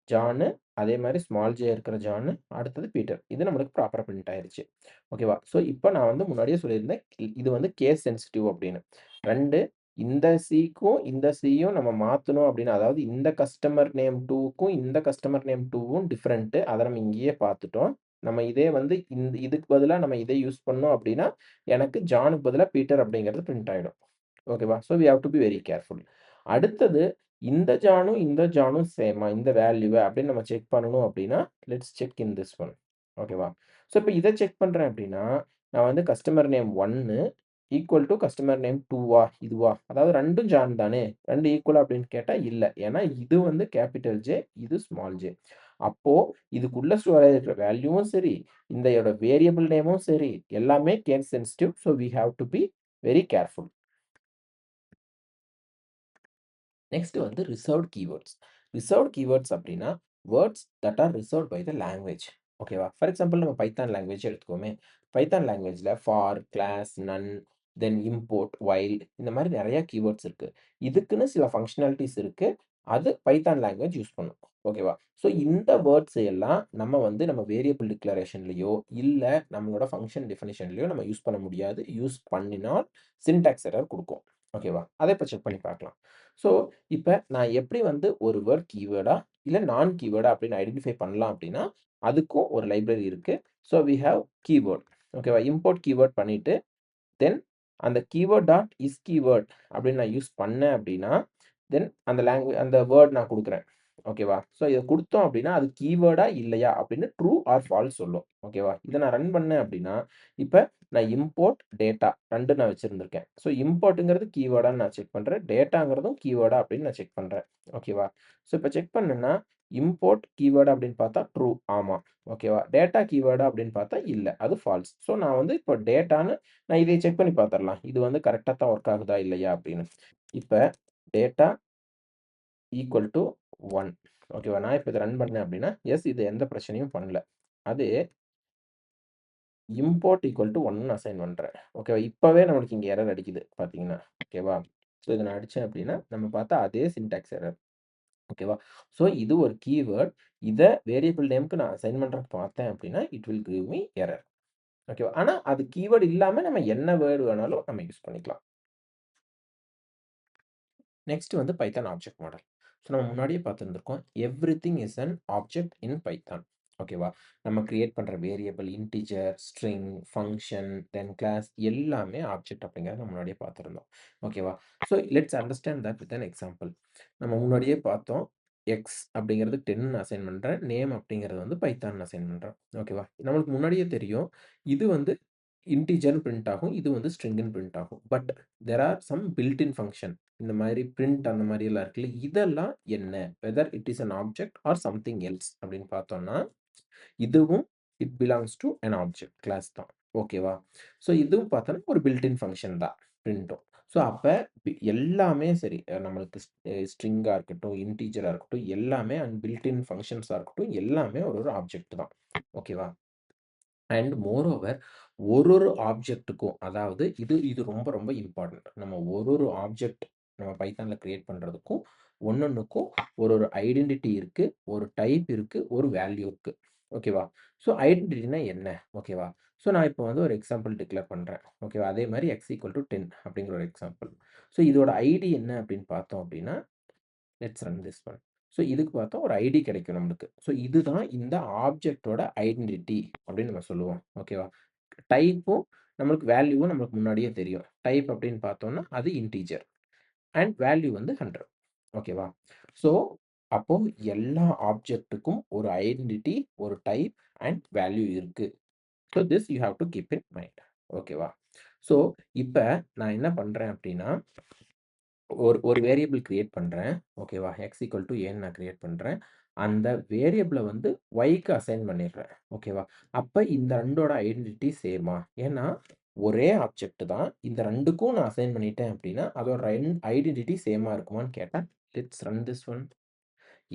ஜானு, அதே மாரி ஸ்மால் ஜே இருக்கிற ஜானு, அடுத்தது பீட்டர். இது நம்மளுக்கு ப்ராப்பரா பிரிண்ட் ஆயிருச்சு. ஓகேவா? ஸோ இப்ப நான் வந்து முன்னாடியே சொல்லியிருந்தேன், இது வந்து கேஸ் சென்சிட்டிவ் அப்படின்னு. 2 இந்த சிக்கும், இந்த சியும் நம்ம மாத்தணும் அப்படின்னா, அதாவது இந்த கஸ்டமர் நேம் 2க்கும், இந்த கஸ்டமர் நேம் 2வும் டிஃபரெண்ட்டு. அத நம்ம இங்கேயே பார்த்துட்டோம். நம்ம இதே வந்து இதுக்கு பதிலா நம்ம இதை யூஸ் பண்ணோம் அப்படின்னா, எனக்கு ஜானுக்கு பதிலா பீட்டர் அப்படிங்கிறது பிரிண்ட் ஆயிடும். ஓகேவா? So we have to be very careful. அடுத்தது இந்த ஜானும், இந்த ஜானும் சேமா இந்த வேல்யூவ அப்படின்னு நம்ம செக் பண்ணணும் அப்படின்னா, let's check in this one. ஓகேவா? ஸோ இப்ப இத செக் பண்றேன் அப்படின்னா, நான் வந்து customer name 1 equal to customer name 2வா? இதுவா? அதாவது 2ம் ஜான் தானே? 2 ஈக்குவலா அப்படின்னு கேட்டா இல்ல. ஏன்னா இது வந்து கேப்பிட்டல் ஜே, இது ஸ்மால் ஜே. அப்போ இதுக்குள்ள ஸ்டோர் ஆயிருக்கிற வேல்யூவும் சரி, இந்தயோட வேரியபிள் நேமும் சரி, எல்லாமே case sensitive. So we have to be very careful. Next வந்து ரிசர்வ்ட் கீவேர்ட்ஸ். ரிசர்வ்ட் கீவேர்ட்ஸ் அப்படின்னா, words that are reserved by the language. ஓகேவா? ஃபார் எக்ஸாம்பிள் நம்ம பைத்தான் லாங்குவேஜ் எடுத்துக்குவோமே. பைத்தான் லாங்குவேஜ்ல for, class, none, then import, while இந்த மாரி நெறைய keywords இருக்கு. இதுக்குன்னு சில ஃபங்ஷனாலிட்டீஸ் இருக்கு. அது பைத்தான் லாங்குவேஜ் யூஸ் பண்ணும். ஓகேவா? ஸோ இந்த வேர்ட்ஸ் எல்லாம் நம்ம வந்து நம்ம வேரியபிள் டிக்ளரேஷன்லயோ, இல்ல நம்மளோட ஃபங்ஷன் டெஃபினிஷன்லயோ நம்ம யூஸ் பண்ண முடியாது. யூஸ் பண்ணினால் சின்டாக்ஸ் எரர் குடுக்கும். ஓகேவா? அத இப்ப செக் பண்ணி பார்க்கலாம். ஸோ இப்ப நான் எப்படி வந்து ஒரு வேர்ட் கீவேர்டா, இல்ல நான் கீவேர்டா அப்படின்னு ஐடென்டிஃபை பண்ணலாம் அப்படின்னா, அதுக்கும் ஒரு லைப்ரரி இருக்கு. So we have keyword. ஓகேவா? இம்போர்ட் கீவேர்ட் பண்ணிட்டு, தென் அந்த கீவேர்ட் டாட் இஸ் கீவேர்ட் அப்படின்னு நான் யூஸ் பண்ணேன் அப்படின்னா, தென் அந்த வேர்ட் நான் குடுக்குறேன். ஓகேவா? ஸோ இத குடுத்தோம் அப்படின்னா, அது கீவேர்டா இல்லையா அப்படின்னு ட்ரூ ஆர் ஃபால்ஸ் சொல்லும். ஓகேவா? இத நான் ரன் பண்ணேன் அப்படின்னா, இப்ப நான் இம்போர்ட் டேட்டா 2 நான் வச்சிருந்திருக்கேன். ஸோ இம்போர்ட்ங்கிறது கீவேர்டான்னு நான் செக் பண்றேன். டேட்டாங்கிறதும் கீவேர்டா அப்படின்னு நான் செக் பண்றேன். ஓகேவா? ஸோ இப்ப செக் பண்ணேன்னா, இம்போர்ட் கீவேர்ட் அப்படின்னு பார்த்தா ட்ரூ. ஆமா. ஓகேவா? டேட்டா கீவேர்டா அப்படின்னு பார்த்தா இல்ல. அது ஃபால்ஸ். ஸோ நான் வந்து இப்போ டேட்டான்னு நான் இதை செக் பண்ணி பார்த்துரலாம். இது வந்து கரெக்ட்டா தான் வொர்க் ஆகுதா இல்லையா அப்படின்னு. இப்ப டேட்டா ஈக்குவல் டூ 1. ஓகேவா? நான் இப்ப இத ரன் பண்ணேன் அப்படின்னா, எஸ் இது எந்த பிரச்சனையும் பண்ணல. அதே இம்போர்ட் ஈக்குவல் டூ 1ன்னு அசைன் பண்றேன். ஓகேவா? இப்பவே நம்மளுக்கு இங்க எரர் அடிக்குது பார்த்தீங்கன்னா. ஓகேவா? ஸோ இத நான் அடிச்சேன் அப்படின்னா, நம்ம பார்த்தா அதே சின்டாக்ஸ் எரர். ஓகேவா? ஸோ இது ஒரு கீவேர்ட். இத வேரியபிள் நேம்க்கு நான் அசைன் பண்றதுக்கு பார்த்தேன் அப்படின்னா, it will give me error. ஓகேவா? ஆனா அது கீவேர்ட் இல்லாம நம்ம என்ன வேர்ட் வேணாலும் நம்ம யூஸ் பண்ணிக்கலாம். நெக்ஸ்ட் வந்து பைத்தான் ஆப்ஜெக்ட் மாடல். ஸோ நம்ம முன்னாடியே பார்த்திருந்திருக்கோம். Everything is an object in Python. ஓகேவா? நம்ம கிரியேட் பண்ற variable, integer, string, function, then class எல்லாமே ஆப்ஜெக்ட் அப்படிங்கிறத நம்ம முன்னாடியே பார்த்திருந்தோம். ஓகேவா? So let's understand that with an example. நம்ம முன்னாடியே பார்த்தோம். எக்ஸ் அப்படிங்கிறது 10ன்னு அசைன் பண்றேன். நேம் அப்படிங்கிறது வந்து பைத்தான்னு அசைன் பண்றேன். ஓகேவா? நம்மளுக்கு முன்னாடியே தெரியும். இது வந்து இன்டிஜர்ன்னு பிரிண்ட் ஆகும். இது வந்து ஸ்ட்ரிங்ன்னு பிரிண்ட் ஆகும். But there are some built in function. இந்த மாரி பிரிண்ட் அந்த மாரியெல்லாம் இருக்குல்ல. இதெல்லாம் என்ன? Whether it is an object or something else அப்படின்னு பார்த்தோம்னா, இதுவும் it belongs to an object class தான். ஓகேவா? ஸோ இதுவும் பார்த்தோம்னா ஒரு பில்ட் இன் ஃபங்ஷன் தான் பிரிண்ட்டும். ஸோ அப்ப எல்லாமே சரி நம்மளுக்கு ஸ்ட்ரிங்கா இருக்கட்டும், இன்டிஜரா இருக்கட்டும், எல்லாமே அண்ட் பில்ட் இன் ஃபங்ஷன்ஸா இருக்கட்டும், எல்லாமே ஒரு ஒரு ஆப்ஜெக்ட் தான். ஓகேவா? அண்ட் மோரோவர் ஒரு ஆப்ஜெக்ட்டுக்கும் அதாவது இது இது ரொம்ப ரொம்ப இம்பார்ட்டன்ட். நம்ம ஒரு ஆப்ஜெக்ட் நம்ம பைத்தான்ல கிரியேட் பண்றதுக்கும், ஒண்ணொண்ணுக்கும் ஒரு ஐடென்டிட்டி இருக்கு, ஒரு டைப் இருக்கு, ஒரு வேல்யூ இருக்கு. ஓகேவா? ஸோ ஐடென்டிட்டினா என்ன? ஓகேவா? ஸோ நான் இப்போ வந்து ஒரு எக்ஸாம்பிள் டிக்ளேர் பண்ணுறேன். ஓகேவா? அதே மாரி x = 10 அப்படிங்கிற ஒரு எக்ஸாம்பிள். ஸோ இதோட ஐடி என்ன அப்படின்னு பார்த்தோம் அப்படின்னா, let's run this one. So இதுக்கு பார்த்தா ஒரு ஐடி கிடைக்கும் நம்மளுக்கு. ஸோ இதுதான் இந்த ஆப்ஜெக்ட்டோட ஐடென்டிட்டி அப்படின்னு நம்ம சொல்லுவோம். ஓகேவா? டைப்பும் நம்மளுக்கு வேல்யூவும் நம்மளுக்கு முன்னாடியே தெரியும். டைப் அப்படின்னு பார்த்தோம்னா, அது இன்டிஜர் அண்ட் வேல்யூ வந்து 100. ஓகேவா? ஸோ அப்போ எல்லா ஆப்ஜெக்ட்டுக்கும் ஒரு ஐடென்டிட்டி, ஒரு டைப் அண்ட் வேல்யூ இருக்கு. So this you have to keep in mind. ஓகேவா? ஸோ இப்ப நான் என்ன பண்றேன் அப்படின்னா, ஒரு ஒரு வேரியபிள் கிரியேட் பண்றேன். ஓகேவா? a நான் கிரியேட் பண்றேன். அந்த வேரியபிள வந்து yக்கு அசைன் பண்ணிடுறேன். ஓகேவா? அப்ப இந்த 2ஓட ஐடென்டிட்டி சேமா? ஏன்னா, ஒரே ஆப்ஜெக்ட் தான். இந்த 2க்கும் நான் அசைன் பண்ணிட்டேன் அப்படின்னா, அதோட ஐடென்டிட்டி சேமா இருக்குமான்னு கேட்டா, let's run this one.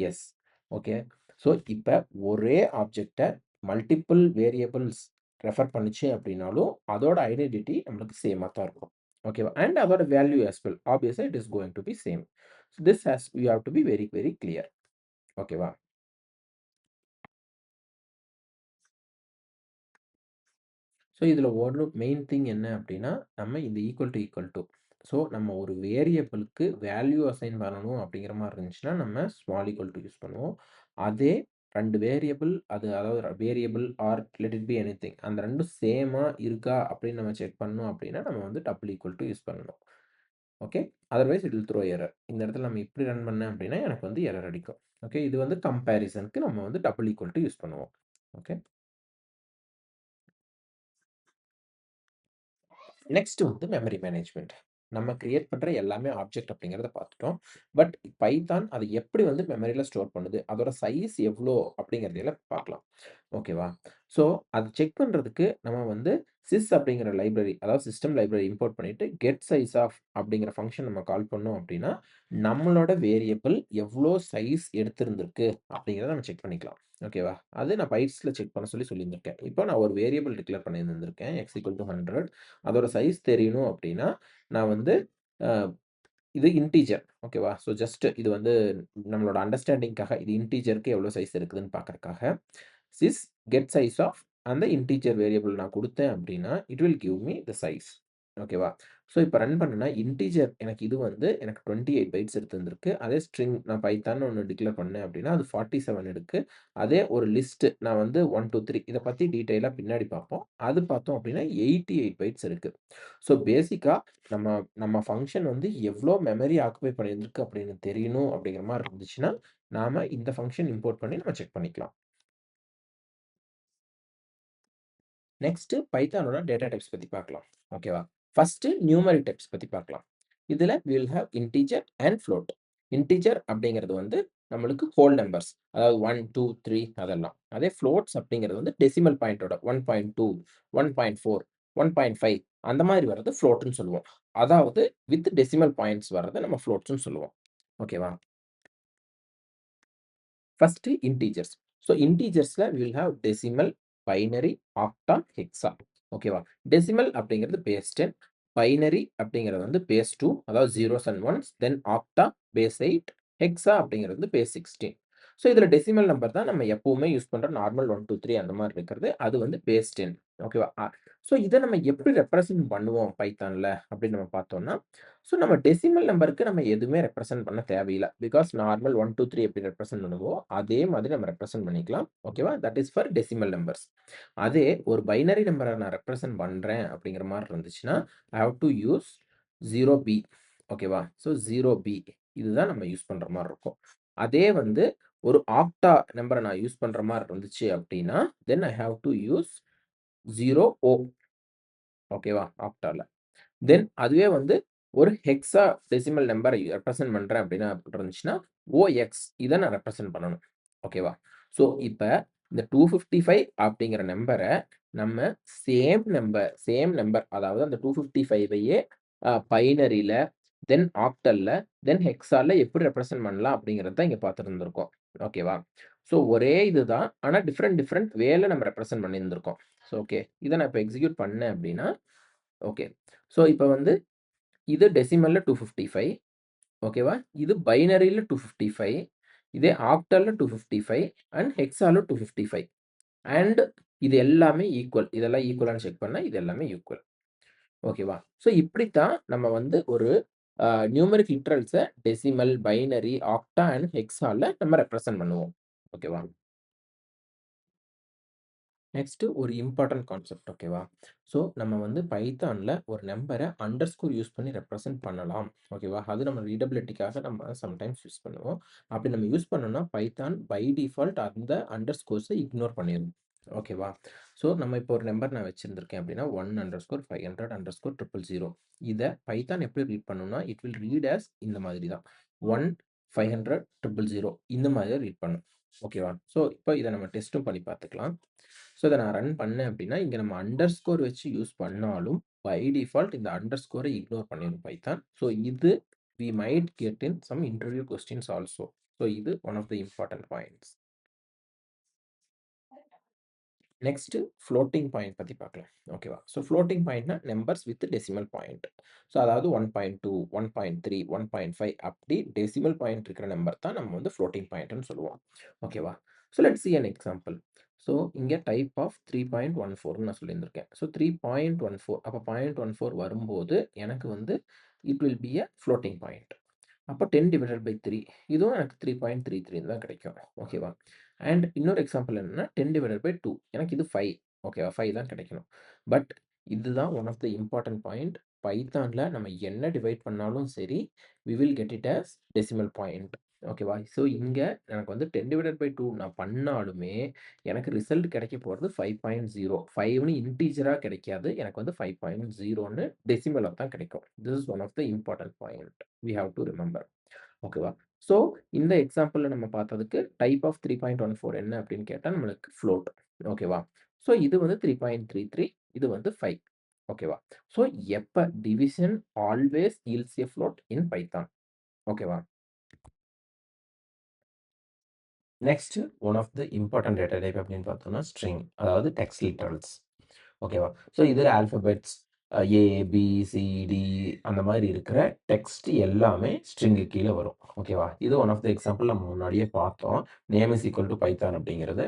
Yes. Okay. So இப்ப ஒரே ஆப்ஜெக்ட்ட மல்டிபிள் வேரியபிள்ஸ் ரெஃபர் பண்ணுச்சு அப்படின்னாலும், அதோட ஐடென்டிட்டி நம்மளுக்கு சேமா தான் இருக்கும். ஓகேவா? அண்ட் அதோட value as well. Obviously it is going to be same. So this has you have to be very, very clear. ஓகேவா? ஸோ இதில ஒரு மெயின் திங் என்ன அப்டின்னா, நம்ம இந்த ஈக்குவல் டூ. ஸோ நம்ம ஒரு வேரியபிளுக்கு வேல்யூ அசைன் பண்ணணும் அப்படிங்கிற மாரி இருந்துச்சுன்னா, நம்ம ஸ்மால் ஈக்குவல் டூ யூஸ் பண்ணுவோம். அதே 2 வேரியபிள் அதாவது variable or let it be anything. அந்த 2ம் சேமா இருக்கா அப்படின்னு நம்ம செக் பண்ணணும் அப்படின்னா, நம்ம வந்து டபுள் ஈக்குவல் டூ யூஸ் பண்ணணும். Okay. Otherwise it will throw error. இந்த இடத்துல நம்ம இப்படி ரன் பண்ணேன் அப்படின்னா, எனக்கு வந்து எரர் அடிக்கும். ஓகே. இது வந்து கம்பேரிசன்க்கு நம்ம வந்து டபுள் ஈக்குவல் டூ யூஸ் பண்ணுவோம். ஓகே. நெக்ஸ்ட் வந்து மெமரி மேனேஜ்மென்ட். நம்ம கிரியேட் பண்ற எல்லாமே ஆப்ஜெக்ட் அப்படிங்கிறத பார்த்துட்டோம். பட் பைதான் அத எப்படி வந்து மெமரியில ஸ்டோர் பண்ணுது? அதோட சைஸ் எவ்ளோ? அப்படிங்கிறதையெல்லாம் பார்க்கலாம். ஓகேவா? ஸோ அது செக் பண்றதுக்கு நம்ம வந்து சிஸ் அப்படிங்கிற லைப்ரரி, அதாவது சிஸ்டம் லைப்ரரி இம்போர்ட் பண்ணிட்டு கெட் சைஸ் ஆஃப் அப்படிங்கிற ஃபங்ஷன் நம்ம கால் பண்ணோம் அப்படின்னா, நம்மளோட வேரியபிள் எவ்ளோ சைஸ் எடுத்திருந்திருக்கு அப்படிங்கிறத நம்ம செக் பண்ணிக்கலாம். ஓகேவா? அது நான் பைட்ஸ்ல செக் பண்ண சொல்லி சொல்லியிருந்திருக்கேன். இப்போ நான் ஒரு வேரியபிள் டிக்ளேர் பண்ணியிருந்திருக்கேன். x = 100. அதோட சைஸ் தெரியணும் அப்படின்னா, நான் வந்து அ இது இன்டிஜர். ஓகேவா? ஸோ ஜஸ்ட் இது வந்து நம்மளோட அண்டர்ஸ்டாண்டிங்காக இது இன்டிஜருக்கு எவ்வளோ சைஸ் இருக்குதுன்னு பார்க்கறக்காக, சிஸ் கெட் சைஸ் ஆஃப் அந்த இன்டிஜர் வேரியபிள் நான் குடுத்தேன் அப்படின்னா, it will give me the size. ஓகேவா? ஸோ இப்ப ரன் பண்ணேன்னா, இன்டிஜர் எனக்கு இது வந்து எனக்கு 28 பைட்ஸ் எடுத்திருந்திருக்கு. அதே ஸ்ட்ரிங் நான் பைத்தான்னு ஒண்ணு டிக்ளேர் பண்ணேன் அப்படின்னா, அது 47 இருக்கு. அதே ஒரு லிஸ்ட் நான் வந்து 1, 2, 3 இத பத்தி டீட்டெயிலா பின்னாடி பார்ப்போம். அது பார்த்தோம் அப்படின்னா 88 பைட்ஸ் இருக்கு. ஸோ பேசிக்கா நம்ம நம்ம ஃபங்ஷன் வந்து எவ்ளோ மெமரி ஆக்குபை பண்ணியிருக்கு அப்படின்னு தெரியணும் அப்படிங்கிற மாரி இருந்துச்சுன்னா, நாம இந்த ஃபங்ஷன் இம்போர்ட் பண்ணி நம்ம செக் பண்ணிக்கலாம். நெக்ஸ்ட் பைத்தானோட டேட்டா டைப்ஸ் பத்தி பார்க்கலாம். ஓகேவா? ஃபர்ஸ்ட் நியூமரிக் டைப்ஸ் பத்தி பார்க்கலாம். இதுல we will have integer and float. Integer அப்படிங்கிறது வந்து நம்மளுக்கு ஹோல் நம்பர்ஸ். அதாவது 1, 2, 3 அதெல்லாம். அதே ஃப்ளோட்ஸ் அப்படிங்கிறது வந்து டெசிமல் பாயிண்டோட 1.2, 1.4, 1.5 அந்த மாதிரி வர்றது ஃப்ளோட்ன்னு சொல்லுவோம். அதாவது வித் டெசிமல் பாயிண்ட்ஸ் வர்றத நம்ம ஃப்ளோட்ஸ்ன்னு சொல்லுவோம். ஓகேவா? First integers. ஸோ இன்டிஜர்ஸ்ல we will have decimal, binary, octa, hexa. ஓகேவா? டெசிமல் அப்படிங்கிறது பேஸ் 10. பைனரி அப்படிங்கிறது வந்து பேஸ் 2. அதாவது zeros and ones. Then octa base 8. Hexa அப்படிங்கிறது வந்து பேஸ் 16. ஸோ இதுல டெசிமல் நம்பர் தான் நம்ம எப்பவுமே யூஸ் பண்ற நார்மல் 1, 2, 3 அந்த மாரி இருக்கிறது. அது வந்து பேஸ் 10. ஓகேவா? ஸோ இத நம்ம எப்படி ரெப்ரசன்ட் பண்ணுவோம் பைத்தான்ல அப்படின்னு நம்ம பார்த்தோம்னா, ஸோ நம்ம டெசிமல் நம்பருக்கு நம்ம எதுவுமே ரெப்ரசன்ட் பண்ண தேவையில்ல. பிகாஸ் நார்மல் 1, 2, 3 எப்படி ரெப்ரசன்ட் பண்ணுவோம், அதே மாதிரி நம்ம ரெப்ரசன்ட் பண்ணிக்கலாம். ஓகேவா? That is for decimal numbers. அதே ஒரு பைனரி நம்பர நான் ரெப்ரசன்ட் பண்றேன் அப்படிங்கிற மாரி இருந்துச்சுன்னா, ஐ ஹேவ் டூ யூஸ் 0b. ஓகேவா? ஸோ 0b இதுதான் நம்ம யூஸ் பண்ற மாரி இருக்கும். அதே வந்து ஒரு ஆக்டா நம்பர நான் யூஸ் பண்ற மாரி இருந்துச்சு அப்படின்னா, then I have to use 0o. ஓகேவா? ஆக்டால. தென் அதுவே வந்து ஒரு ஹெக்ஸா டெசிமல் நம்பர ரெப்ரசன்ட் பண்றேன் அப்படின்னா இருந்துச்சுன்னா, ஓஎக்ஸ் இத நான் ரெப்ரசன்ட் பண்ணணும். ஓகேவா? ஸோ இப்ப இந்த 255 அப்படிங்கிற நம்பர நம்ம சேம் நம்பர் அதாவது அந்த 255யே பைனரில, தென் ஆக்டல்ல, தென் ஹெக்ஸால எப்படி ரெப்ரசன்ட் பண்ணலாம் அப்படிங்கிறத தான் இங்க பார்த்துட்டு இருந்திருக்கோம். ஓகேவா? ஸோ ஒரே இதுதான். ஆனா டிஃபரெண்ட் வேல நம்ம ரெப்ரசன்ட் பண்ணியிருந்திருக்கோம். So okay. இத நான் இப்ப எக்ஸிக்யூட் பண்ணேன் அப்படின்னா, ஓகே. ஸோ இப்ப வந்து இது டெசிமல்ல 255. ஓகேவா? இது பைனரில 255. இதே ஆக்டல்ல 255 அண்ட் ஹெக்ஸால 255. அண்ட் இது எல்லாமே ஈக்குவல். இதெல்லாம் ஈக்குவலான்னு செக் பண்ணா, இது எல்லாமே ஈக்குவல். ஓகேவா? ஸோ இப்படித்தான் நம்ம வந்து ஒரு நியூமெரிக் லிட்ரல்ஸ டெசிமல், பைனரி, ஆக்டா அண்ட் ஹெக்ஸால நம்ம ரெப்ரசன்ட் பண்ணுவோம். ஓகேவா? நெக்ஸ்ட் ஒரு இம்பார்ட்டன்ட் கான்செப்ட். ஓகேவா? ஸோ நம்ம வந்து பைத்தான்ல ஒரு நம்பர அண்டர்ஸ்கோர் யூஸ் பண்ணி ரெப்ரசன்ட் பண்ணலாம். ஓகேவா? அது நம்ம ரீடபிலிட்டிக்காக நம்ம சம்டைம்ஸ் யூஸ் பண்ணுவோம். அப்படி நம்ம யூஸ் பண்ணோம்னா பைத்தான் பை டிஃபால்ட் அந்த அண்டர்ஸ்கோர்ஸ இக்னோர் பண்ணிரும். ஓகேவா? ஸோ நம்ம இப்போ ஒரு நம்பர் நான் வச்சிருந்திருக்கேன் அப்படின்னா 1_500_000. இத பைத்தான் எப்படி ரீட் பண்ணும்னா, இட் வில் ரீட் ஆஸ் இந்த மாதிரி தான். 1_500_000 இந்த மாதிரி தான் ரீட் பண்ணும். ஓகேவா? ஸோ இப்போ இத நம்ம டெஸ்ட்டும் பண்ணி பார்த்துக்கலாம். ஸோ இத நான் ரன் பண்ணேன் அப்படின்னா, இங்க நம்ம அண்டர்ஸ்கோர் வச்சு யூஸ் பண்ணாலும், பை டிஃபால்ட் இந்த அண்டர்ஸ்கோர இக்னோர் பண்ணிரும் பைத்தான். ஸோ இது we might get in some interview questions also. So இது one of the important points. Next floating point பத்தி பார்க்கலாம். ஓகேவா? ஸோ ஃப்ளோட்டிங் பாயிண்ட்னா numbers with decimal point. So அதாவது 1.2, 1.3, 1.5 அப்படி டெசிமல் பாயிண்ட் இருக்கிற நம்பர் தான் நம்ம வந்து ஃப்ளோட்டிங் பாயிண்ட்ன்னு சொல்லுவோம். ஓகேவா? So let's see an example. So இங்க டைப் ஆஃப் 3.14ன்னு நான் சொல்லியிருந்திருக்கேன். ஸோ 3.14 அப்ப 0.14 வரும்போது எனக்கு வந்து it will B a floating point. அப்போ 10/3 இதுவும் எனக்கு 3.33 தான் கிடைக்கும். ஓகேவா? அண்ட் இன்னொரு எக்ஸாம்பிள் என்னன்னா 10/2 எனக்கு இது 5. ஓகேவா? 5 தான் கிடைக்கணும். பட் இதுதான் one of the important point. பைத்தான்ல நம்ம என்ன டிவைட் பண்ணாலும் சரி, we will get it as decimal point. ஓகேவா? ஸோ இங்க எனக்கு வந்து 10/2 நான் பண்ணாலுமே எனக்கு ரிசல்ட் கிடைக்க போறது 5.0. 5ன்னு இன்டிஜரா கிடைக்காது. எனக்கு வந்து 5.0ன்னு டெசிமலா தான் கிடைக்கும். This is one of the important point we have to remember. ஓகேவா? ஸோ இந்த எக்ஸாம்பிள்ல நம்ம பார்த்ததுக்கு டைப் ஆஃப் 3.14 என்ன அப்படின்னு கேட்டா நம்மளுக்கு ஃப்ளோட். ஓகேவா? ஸோ இது வந்து 3.33 இது வந்து 5. ஓகேவா? ஸோ எப்ப division always yields a float in Python. ஓகேவா? Next one of the important data type அப்படின்னு பார்த்தோம்னா ஸ்ட்ரிங், அதாவது டெக்ஸ்ட் லிட்டரல்ஸ். ஓகேவா? ஸோ இது alphabets A, B, C, D அந்த மாதிரி இருக்கிற டெக்ஸ்ட் எல்லாமே ஸ்ட்ரிங்கு கீழ வரும். ஓகேவா? இது ஒன் ஆஃப் த எக்ஸாம்பிள் நம்ம முன்னாடியே பார்த்தோம். Name is equal to Python அப்படிங்கிறது.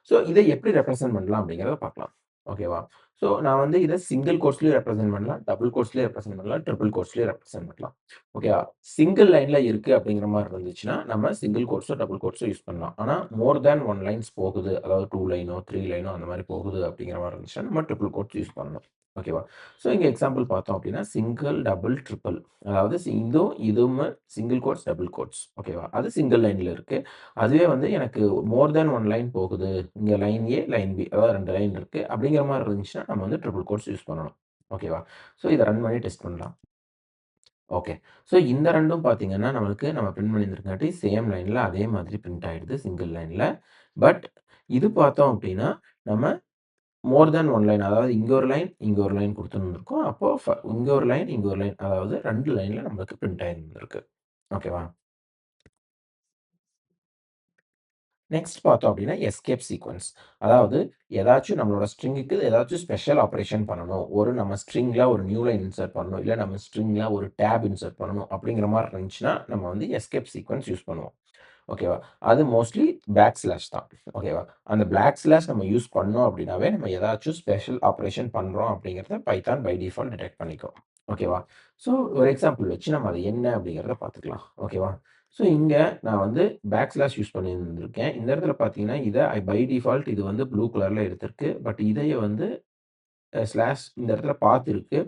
ஸோ இதை எப்படி ரெப்ரசென்ட் பண்ணலாம் அப்படிங்கிறத பார்க்கலாம். ஓகேவா? ஸோ நான் வந்து இதை சிங்கிள் கோட்ஸ்லயும் ரெப்ரசென்ட் பண்ணலாம், டபுள் கோட்ஸ்லயும் ரெப்ரசென்ட் பண்ணலாம், ட்ரிபிள் கோட்ஸ்லயும் ரெப்ரசென்ட் பண்ணலாம். ஓகேவா? சிங்கிள் லைன்ல இருக்கு அப்படிங்கிற மாதிரி இருந்துச்சுன்னா, நம்ம சிங்கிள் கோட்ஸோ, டபுள் கோட்ஸோ யூஸ் பண்ணலாம். ஆனா மோர் தேன் 1 லைன்ஸ் போகுது, அதாவது 2 லைனோ, 3 லைனோ அந்த மாதிரி போகுது அப்படிங்கிற மாதிரி இருந்துச்சுன்னா, நம்ம ட்ரிபிள் கோட்ஸ் யூஸ் பண்ணணும். ஓகேவா? ஸோ இங்க எக்ஸாம்பிள் பார்த்தோம் அப்படின்னா, சிங்கிள், டபுள், ட்ரிபிள் அதாவது இதுவும் சிங்கிள் கோட்ஸ், டபுள் கோட்ஸ். ஓகேவா? அது சிங்கிள் லைன்ல இருக்கு. அதுவே வந்து எனக்கு மோர் தேன் 1 லைன் போகுது. இங்க லைன் ஏ, லைன் பி அதாவது 2 லைன் இருக்கு. அப்படிங்கிற மாதிரி இருந்துச்சுன்னா, நம்ம வந்து ட்ரிபிள் கோட்ஸ் யூஸ் பண்ணணும். ஓகேவா? ஸோ இத ரன் பண்ணி டெஸ்ட் பண்ணலாம். ஓகே. ஸோ இந்த 2ம் பார்த்தீங்கன்னா, நம்மளுக்கு நம்ம பிரிண்ட் பண்ணியிருந்தங்காட்டி சேம் லைன்ல அதே மாதிரி பிரிண்ட் ஆயிடுது சிங்கிள் லைன்ல. பட் இது பார்த்தோம் அப்படின்னா, நம்ம மோர் தேன் 1 லைன் அதாவது இங்க ஒரு லைன், இங்க ஒரு லைன் குடுத்துருந்துருக்கும். அப்போ இங்க ஒரு லைன், இங்க ஒரு லைன் அதாவது 2 லைன்ல நம்மளுக்கு பிரிண்ட் ஆயிருந்திருக்கு. ஓகேவா? நெக்ஸ்ட் பார்த்தோம் அப்படின்னா, எஸ்கேப் சீக்வென்ஸ். அதாவது ஏதாச்சும் நம்மளோட ஸ்ட்ரிங்குக்கு ஏதாச்சும் ஸ்பெஷல் ஆப்பரேஷன் பண்ணணும். நம்ம ஸ்ட்ரிங்ல ஒரு நியூ லைன் இன்சர்ட் பண்ணணும். இல்ல நம்ம ஸ்ட்ரிங்ல ஒரு டேப் இன்சர்ட் பண்ணணும் அப்படிங்கிற மாரி இருந்துச்சுன்னா, நம்ம வந்து எஸ்கேப் சீக்வென்ஸ் யூஸ் பண்ணுவோம். ஓகேவா? அது மோஸ்ட்லி பேக் ஸ்லாஷ் தான். ஓகேவா? அந்த பேக் ஸ்லாஷ் நம்ம யூஸ் பண்ணோம் அப்படின்னாவே, நம்ம ஏதாச்சும் ஸ்பெஷல் ஆப்பரேஷன் பண்றோம் அப்படிங்கிறத பைத்தான் பை டிஃபால்ட் டிடெக்ட் பண்ணிக்கும். ஓகேவா? ஸோ ஒரு எக்ஸாம்பிள் வச்சு நம்ம அது என்ன அப்படிங்கிறத பார்த்துக்கலாம். ஓகேவா? ஸோ இங்க நான் வந்து பேக் ஸ்லாஷ் யூஸ் பண்ணியிருந்திருக்கேன். இந்த இடத்துல பார்த்தீங்கன்னா, இத பை டிஃபால்ட் இது வந்து ப்ளூ கலர்ல எடுத்திருக்கு. பட் இதைய வந்து ஸ்லாஷ் இந்த இடத்துல பாத் இருக்கு.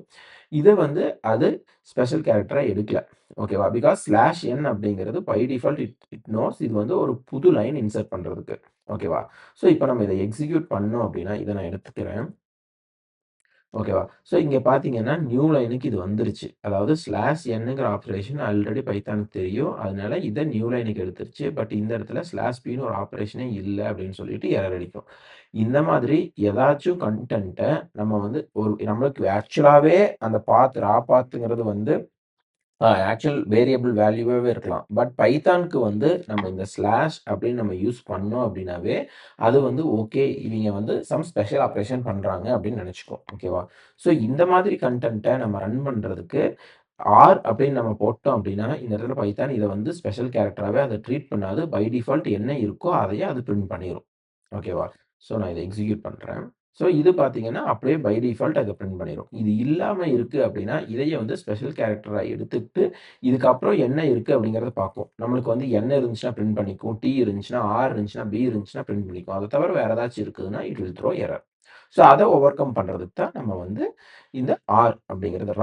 இத வந்து அது ஸ்பெஷல் கேரக்டரா எடுக்கல. ஓகேவா? பிகாஸ் ஸ்லாஷ் என் அப்படிங்கிறது by default it it knows இது வந்து ஒரு புது லைன் இன்சர்ட் பண்றதுக்கு. ஓகேவா? ஸோ இப்ப நம்ம இத எக்ஸிக்யூட் பண்ணோம் அப்படின்னா, இத நான் எடுத்துக்கிறேன். ஓகேவா? ஸோ இங்க பார்த்தீங்கன்னா, நியூ லைனுக்கு இது வந்துருச்சு. அதாவது ஸ்லாஷ் என்ங்கிற ஆப்பரேஷன் ஆல்ரெடி பைத்தானுக்கு தெரியும். அதனால இத நியூ லைனுக்கு எடுத்துருச்சு. பட் இந்த இடத்துல ஸ்லாஷ் பின்னு ஒரு ஆப்பரேஷனே இல்ல அப்படின்னு சொல்லிட்டு எரர் அடிக்கும். இந்த மாதிரி ஏதாச்சும் கன்டென்ட்ட நம்ம வந்து நம்மளுக்கு ஆக்சுவலாவே அந்த ரா பாத்துங்கிறது வந்து ஆக்சுவல் வேரியபிள் வேல்யூவாவே இருக்கலாம். பட் பைத்தானுக்கு வந்து நம்ம இந்த ஸ்லாஷ் அப்படின்னு நம்ம யூஸ் பண்ணோம் அப்படின்னாவே, அது வந்து ஓகே இவிங்க வந்து சம் ஸ்பெஷல் ஆப்பரேஷன் பண்றாங்க அப்படின்னு நெனச்சுக்கும். ஓகேவா? ஸோ இந்த மாதிரி கன்டென்ட்ட நம்ம ரன் பண்றதுக்கு அப்படின்னு நம்ம போட்டோம் அப்படின்னா, இந்த இடத்துல பைத்தான் இத வந்து ஸ்பெஷல் கேரக்டராவே அத ட்ரீட் பண்ணாது. பை டிஃபால்ட் என்ன இருக்கோ அதையே அது பிரிண்ட் பண்ணிரும். ஓகேவா? ஸோ நான் இத எக்ஸிக்யூட் பண்றேன். ஸோ இது பார்த்தீங்கன்னா, அப்படியே பை டிஃபால்ட் அத பிரிண்ட் பண்ணிரும். இது இல்லாம இருக்கு அப்படின்னா, இதையே வந்து ஸ்பெஷல் கேரக்டரா எடுத்துக்கிட்டு, இதுக்கப்புறம் என்ன இருக்கு அப்படிங்கிறத பார்க்கும். நம்மளுக்கு வந்து N இருந்துச்சுன்னா பிரிண்ட் பண்ணிக்கும். T இருந்துச்சுன்னா, R இருந்துச்சுன்னா, B இருந்துச்சுன்னா பிரிண்ட் பண்ணிக்கும். அத தவிர வேற ஏதாச்சும் இருக்குதுன்னா, it will throw error. So அத ஓவர்கம் பண்றதுக்கு தான் நம்ம வந்து இந்த ஆர் அப்படிங்கிறது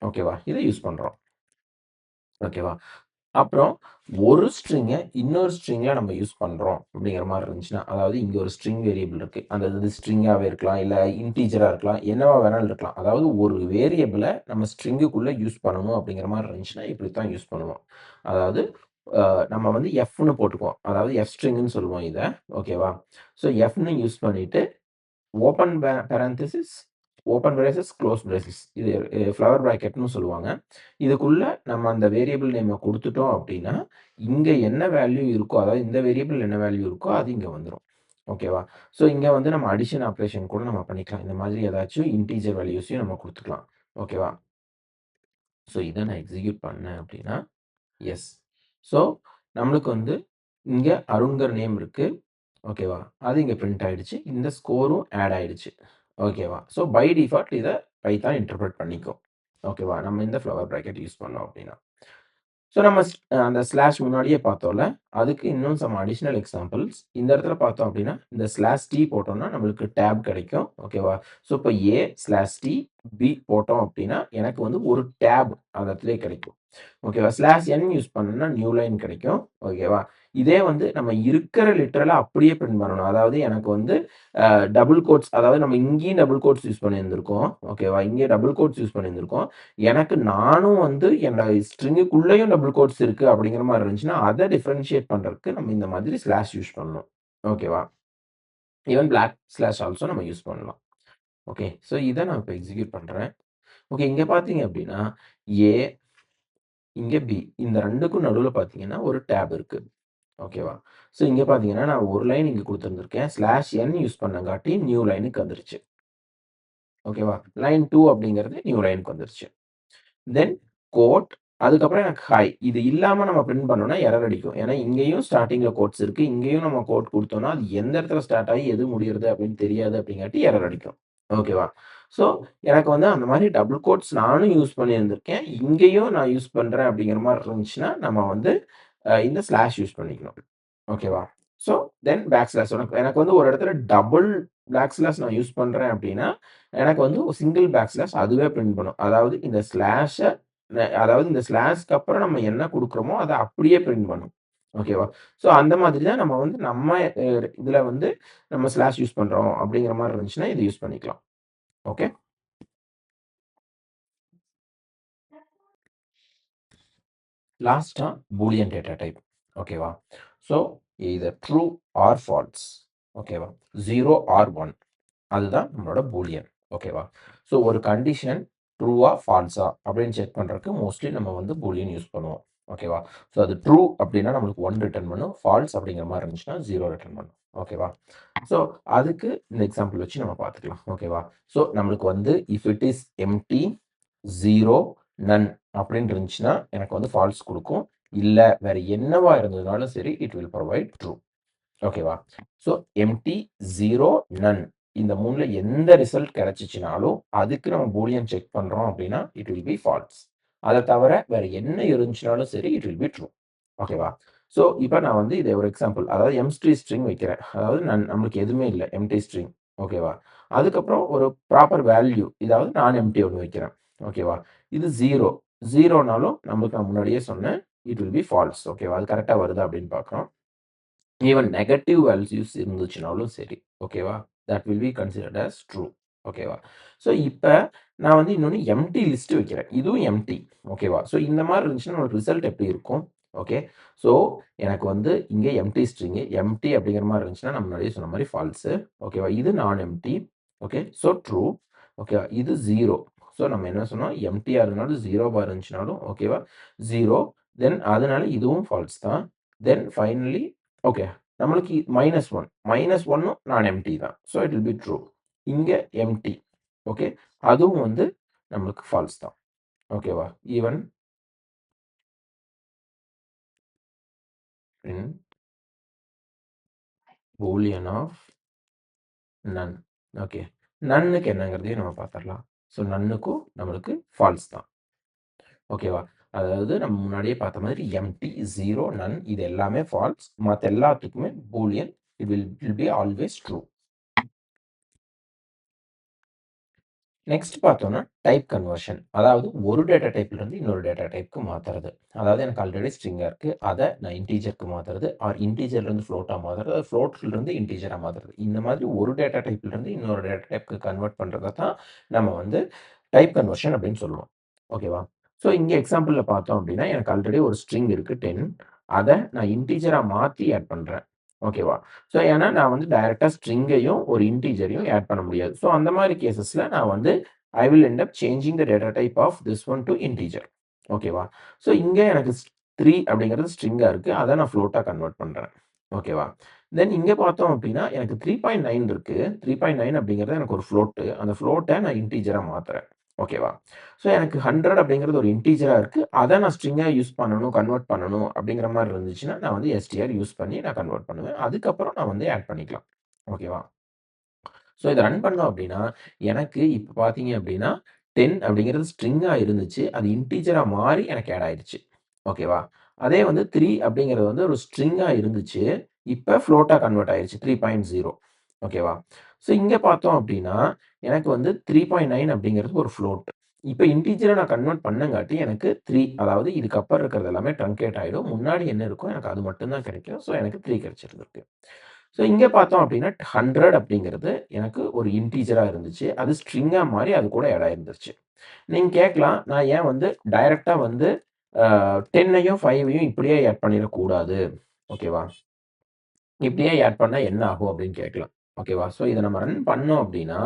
ஓகேவா? இத யூஸ் பண்றோம். ஓகேவா? அப்புறம் ஒரு ஸ்ட்ரிங்க இன்னொரு ஸ்ட்ரிங்ல நம்ம யூஸ் பண்றோம் அப்படிங்கிற மாரி இருந்துச்சுன்னா, அதாவது இங்க ஒரு ஸ்ட்ரிங் வேரியபிள் இருக்கு. அந்த இது ஸ்ட்ரிங்காவே இருக்கலாம், இல்ல இன்டிஜரா இருக்கலாம், என்னவா வேணாலும் இருக்கலாம். அதாவது ஒரு வேரியபிள நம்ம ஸ்ட்ரிங்குக்குள்ள யூஸ் பண்ணணும் அப்படிங்கிற மாரி இருந்துச்சுன்னா, இப்படித்தான் யூஸ் பண்ணுவோம். அதாவது நம்ம வந்து எஃப்ன்னு போட்டுக்குவோம். அதாவது எஃப் ஸ்ட்ரிங்ன்னு சொல்லுவோம் இத. ஓகேவா? ஸோ எஃப்ன்னு யூஸ் பண்ணிட்டு open parenthesis, open braces, close braces. இது ஃப்ளவர் பிராக்கெட்ன்னு சொல்லுவாங்க. இதுக்குள்ள நம்ம அந்த வேரியபிள் நேம குடுத்துட்டோம் அப்டின்னா, இங்க என்ன வேல்யூ இருக்கோ, அதாவது இந்த வேரியபிள் என்ன வேல்யூ இருக்கோ, அது இங்க வந்துரும். ஓகேவா? ஸோ இங்க வந்து நம்ம அடிஷன் ஆப்பரேஷன் கூட நம்ம பண்ணிக்கலாம். இந்த மாதிரி ஏதாச்சும் இன்டிஜர் வேல்யூஸையும் நம்ம குடுத்துக்கலாம். ஓகேவா? ஸோ இத நான் எக்ஸிக்யூட் பண்ணேன் அப்டின்னா, எஸ். ஸோ நம்மளுக்கு வந்து இங்க அருண்ங்கிற நேம் இருக்கு. ஓகேவா? அது இங்க பிரிண்ட் ஆயிடுச்சு. இந்த ஸ்கோரும் ஆட் ஆயிடுச்சு. ஓகேவா? ஸோ பை டிஃபால்ட் இத பைத்தான் இன்டர்பிரெட் பண்ணிக்கும். ஓகேவா? நம்ம இந்த ஃப்ளவர் பிராக்கெட் யூஸ் பண்ணோம் அப்டின்னா. ஸோ நம்ம அந்த ஸ்லாஷ் முன்னாடியே பார்த்தோம்ல. அதுக்கு இன்னும் சம் அடிஷனல் எக்ஸாம்பிள்ஸ். இந்த இடத்துல பார்த்தோம் அப்டின்னா, இந்த ஸ்லாஷ் டி போட்டோம்னா நம்மளுக்கு டேப் கிடைக்கும். ஓகேவா? ஸோ இப்ப A/T B போட்டோம் அப்டின்னா, எனக்கு வந்து ஒரு டேப் அந்த இடத்திலேயே கிடைக்கும். ஓகேவா? ஸ்லாஷ் என் யூஸ் பண்ணோம்னா நியூ லைன் கிடைக்கும். ஓகேவா? இதே வந்து நம்ம இருக்கிற லிட்டரலா அப்படியே பிரிண்ட் பண்ணணும். அதாவது எனக்கு வந்து டபுள் கோட்ஸ் அதாவது நம்ம இங்கேயும் டபுள் கோட்ஸ் யூஸ் பண்ணியிருந்திருக்கோம். ஓகேவா? இங்கே டபுள் கோட்ஸ் யூஸ் பண்ணியிருந்திருக்கோம். எனக்கு நானும் வந்து என்னோட ஸ்ட்ரிங்குக்குள்ளேயும் டபுள் கோட்ஸ் இருக்கு அப்படிங்கிற மாரி இருந்துச்சுன்னா, அத டிஃபரன்ஷியேட் பண்றதுக்கு நம்ம இந்த மாதிரி ஸ்லாஷ் யூஸ் பண்ணணும். ஓகேவா? ஈவன் பிளாக் ஸ்லாஷ் ஆல்சோ நம்ம யூஸ் பண்ணலாம். ஓகே. ஸோ இத நான் இப்ப எக்ஸிக்யூட் பண்றேன். ஓகே. இங்க பார்த்தீங்க அப்படின்னா, ஏ, இங்க பி. இந்த 2க்கும் நடுவுல பார்த்தீங்கன்னா, ஒரு டேப் இருக்கு. ஓகேவா? ஸோ இங்க பார்த்தீங்கன்னா, நான் ஒரு லைன் இங்க குடுத்திருந்திருக்கேன். ஸ்லாஷ் என் யூஸ் பண்ணங்காட்டி நியூ லைனுக்கு வந்துருச்சு. ஓகேவா? லைன் 2 அப்படிங்கிறது நியூ லைனுக்கு வந்துருச்சு. தென் கோட் அதுக்கப்புறம் எனக்கு ஹாய். இது இல்லாம நம்ம பிரிண்ட் பண்ணோம்னா எரர் அடிக்கும். ஏன்னா இங்கேயும் ஸ்டார்ட்டிங்ல கோட்ஸ் இருக்கு. இங்கேயும் நம்ம கோட் குடுத்தோம்னா, அது எந்த இடத்துல ஸ்டார்ட் ஆகி எது முடியுறது அப்படின்னு தெரியாது அப்படிங்காட்டி எரர் அடிக்கும். ஓகேவா? ஸோ எனக்கு வந்து அந்த மாரி டபுள் கோட்ஸ் நானும் யூஸ் பண்ணியிருந்திருக்கேன். இங்கேயும் நான் யூஸ் பண்றேன் அப்படிங்கிற மாரி இருந்துச்சுன்னா, நம்ம வந்து இந்த ஸ்லாஷ் யூஸ் பண்ணிக்கணும். ஓகேவா? ஸோ தென் பேக் ஸ்லாஷ் எனக்கு எனக்கு வந்து ஒரு இடத்துல டபுள் பேக் ஸ்லாஷ் நான் யூஸ் பண்றேன் அப்படின்னா, எனக்கு வந்து ஒரு சிங்கிள் பேக் ஸ்லாஷ் அதுவே பிரிண்ட் பண்ணும். அதாவது இந்த ஸ்லாஷ அதாவது இந்த ஸ்லாஷ்க்கு அப்புறம் நம்ம என்ன குடுக்குறோமோ, அத அப்படியே பிரிண்ட் பண்ணும். ஓகேவா? ஸோ அந்த மாதிரி தான் நம்ம வந்து நம்ம இதுல வந்து நம்ம ஸ்லாஷ் யூஸ் பண்றோம் அப்படிங்கிற மாரி இருந்துச்சுன்னா, இத யூஸ் பண்ணிக்கலாம். ஓகே. லாஸ்ட்டா பூலியன் டேட்டா டைப். ஓகேவா? So either true or false. ஓகேவா? 0 ஆர் 1. அதுதான் நம்மளோட பூலியன். ஓகேவா? ஸோ ஒரு கண்டிஷன் ட்ரூவா, ஃபால்ஸா அப்படின்னு செக் பண்றதுக்கு மோஸ்ட்லி நம்ம வந்து பூலியன் யூஸ் பண்ணுவோம். ஓகேவா? ஸோ அது ட்ரூ அப்படின்னா நம்மளுக்கு 1 ரிட்டர்ன் பண்ணும். ஃபால்ஸ் அப்படிங்கிற மாரி இருந்துச்சுன்னா 0 ரிட்டர்ன் பண்ணும். ஓகேவா? ஸோ அதுக்கு இந்த எக்ஸாம்பிள் வச்சு நம்ம பார்த்துக்கலாம். ஓகேவா? ஸோ நம்மளுக்கு வந்து இஃப் இட் இஸ் எம்ப்டி, 0, நன் அப்படின்னு இருந்துச்சுன்னா, எனக்கு வந்து ஃபால்ஸ் குடுக்கும். இல்ல வேற என்னவா இருந்ததுனாலும் சரி, இட் வில் புரொவைட் ட்ரூ. ஓகேவா? ஸோ எம்ப்டி, 0, நன் இந்த 3ல எந்த ரிசல்ட் கிடைச்சுச்சுனாலும், அதுக்கு நம்ம பூலியன் செக் பண்றோம் அப்படின்னா, இட் வில் பி ஃபால்ஸ். அத தவிர வேற என்ன இருந்துச்சுனாலும் சரி, இட் வில் பி ட்ரூ. ஓகேவா? ஸோ இப்ப நான் வந்து இத ஒரு எக்ஸாம்பிள் அதாவது எம்ப்டி ஸ்ட்ரிங் வைக்கிறேன். அதாவது நம்மளுக்கு எதுவுமே இல்ல. Empty string. ஓகேவா? அதுக்கப்புறம் ஒரு ப்ராப்பர் வேல்யூ இதாவது நான் எம்ப்டி ஒண்ணு வைக்கிறேன். ஓகேவா? இது 0. 0னாலும் நமக்கு நான் முன்னாடியே சொன்னேன். It will B falls. ஓகேவா? அது கரெக்ட்டா வருதா அப்படின்னு பார்க்குறோம். ஈவன் நெகட்டிவ் வேல்யூஸ் இருந்துச்சுனாலும் சரி. ஓகேவா? That will be considered as true. ஓகேவா? ஸோ இப்ப நான் வந்து இன்னொன்னு எம்ப்டி லிஸ்ட் வைக்கிறேன். இதுவும் எம்ப்டி. ஓகேவா? ஸோ இந்த மாரி இருந்துச்சுன்னா நம்மளுக்கு ரிசல்ட் எப்படி இருக்கும்? ஓகே. ஸோ எனக்கு வந்து இங்க எம்ப்டி ஸ்ட்ரிங் எம்ப்டி அப்படிங்கிற மாரி இருந்துச்சுன்னா, நான் முன்னாடியே சொன்ன மாரி ஃபால்ஸு. ஓகேவா? இது நான் எம்ப்டி. ஓகே. So true. ஓகேவா? இது 0. ஸோ நம்ம என்ன சொன்னோம்? எம்ப்டியா இருந்தாலும் 0வா இருந்துச்சுனாலும் ஓகேவா? 0 தென் அதனால இதுவும் ஃபால்ஸ் தான். Then finally okay. நம்மளுக்கு -1 -1ம் நான் எம்ப்டி தான். So it will be true. இங்க எம்ப்டி. ஓகே. அதுவும் வந்து நம்மளுக்கு ஃபால்ஸ் தான். ஓகேவா? Even in boolean of none. Okay. நன்னுக்கு என்னங்கிறதையும் நம்ம பார்த்துரலாம். ஸோ நன்னுக்கும் நம்மளுக்கு ஃபால்ஸ் தான். ஓகேவா? அதாவது நம்ம முன்னாடியே பார்த்த மாதிரி எம்ப்டி, 0, நன் இது எல்லாமே ஃபால்ஸ். மத்த எல்லாத்துக்குமே Boolean. It will be always true. Next பார்த்தோம்னா, டைப் கன்வர்ஷன். அதாவது ஒரு டேட்டா டைப்ல இருந்து இன்னொரு டேட்டா டைப்க்கு மாத்துறது. அதாவது எனக்கு ஆல்ரெடி ஸ்ட்ரிங்கா இருக்கு. அத நான் இன்டிஜர்க்கு மாத்துறது. ஆர் இன்டிஜர்ல இருந்து ஃப்ளோட்டா மாத்துறது. ஃப்ளோட்ல இருந்து இன்டிஜரா மாத்துறது. இந்த மாதிரி ஒரு டேட்டா டைப்ல இருந்து இன்னொரு டேட்டா டைப்க்கு கன்வெர்ட் பண்றத தான் நம்ம வந்து டைப் கன்வர்ஷன் அப்படின்னு சொல்லுவோம். ஓகேவா? ஸோ இங்க எக்ஸாம்பிள்ல பார்த்தோம் அப்படின்னா, எனக்கு ஆல்ரெடி ஒரு ஸ்ட்ரிங் இருக்கு 10. அத நான் இன்டிஜரா மாத்தி ஆட் பண்றேன். ஓகேவா? ஸோ ஏன்னா நான் வந்து டைரக்ட்டா ஸ்ட்ரிங்கையும், ஒரு இன்டிஜரையும் ஆட் பண்ண முடியாது. ஸோ அந்த மாரி கேஸஸ்ல நான் வந்து I will end up changing the data type of this one to integer. ஓகேவா? ஸோ இங்க எனக்கு 3 அப்படிங்கிறது ஸ்ட்ரிங்கா இருக்கு. அத நான் ஃப்ளோட்டா கன்வெர்ட் பண்றேன். ஓகேவா? தென் இங்க பார்த்தோம் அப்படின்னா, எனக்கு 3.9 இருக்கு. 3.9 அப்படிங்கிறது எனக்கு ஒரு ஃப்ளோட்டு. அந்த ஃப்ளோட்ட நான் இன்டிஜரா மாத்துறேன். ஓகேவா? ஸோ எனக்கு 100 அப்படிங்கிறது ஒரு இன்டிஜரா இருக்கு. அத நான் ஸ்ட்ரிங்கா யூஸ் பண்ணணும், கன்வெர்ட் பண்ணணும் அப்படிங்கிற மாரி இருந்துச்சுன்னா, நான் வந்து எஸ்டிஆர் யூஸ் பண்ணி நான் கன்வெர்ட் பண்ணுவேன். அதுக்கப்புறம் நான் வந்து ஆட் பண்ணிக்கலாம். ஓகேவா? ஸோ இத ரன் பண்ணோம் அப்டின்னா, எனக்கு இப்ப பார்த்தீங்க அப்டின்னா, 10 அப்படிங்கிறது ஸ்ட்ரிங்கா இருந்துச்சு. அது இன்டிஜரா மாறி எனக்கு ஆட் ஆயிடுச்சு. ஓகேவா? அதே வந்து 3 அப்படிங்கிறது வந்து ஒரு ஸ்ட்ரிங்கா இருந்துச்சு. இப்ப ஃப்ளோட்டா கன்வெர்ட் ஆயிருச்சு. 3.0 ஓகேவா? ஸோ இங்க பார்த்தோம் அப்டின்னா, எனக்கு வந்து 3.9 அப்படிங்கிறது ஒரு ஃப்ளோட். இப்ப இன்டிஜரா நான் கன்வெர்ட் பண்ணங்காட்டி எனக்கு 3 அதாவது இதுக்கு அப்புறம் இருக்கிறது எல்லாமே ட்ரங்கேட் ஆயிடும். முன்னாடி என்ன இருக்கோ எனக்கு அது மட்டும் தான் கிடைக்கும். ஸோ எனக்கு 3 கிடைச்சிருக்கு. ஸோ இங்க பார்த்தோம் அப்டின்னா, 100 அப்படிங்கிறது எனக்கு ஒரு இன்டிஜரா இருந்துச்சு. அது ஸ்ட்ரிங்கா மாறி அது கூட ஆட் ஆயிருந்துருச்சு. நீங்க கேட்கலாம், நான் ஏன் வந்து டைரக்ட்டா வந்து 10யும் 5யும் இப்படியே ஆட் பண்ணிறக்கூடாது. ஓகேவா? இப்படியே ஆட் பண்ணா என்ன ஆகும் அப்படின்னு கேட்கலாம். ஓகேவா? ஸோ இத நம்ம ரன் பண்ணோம் அப்படின்னா,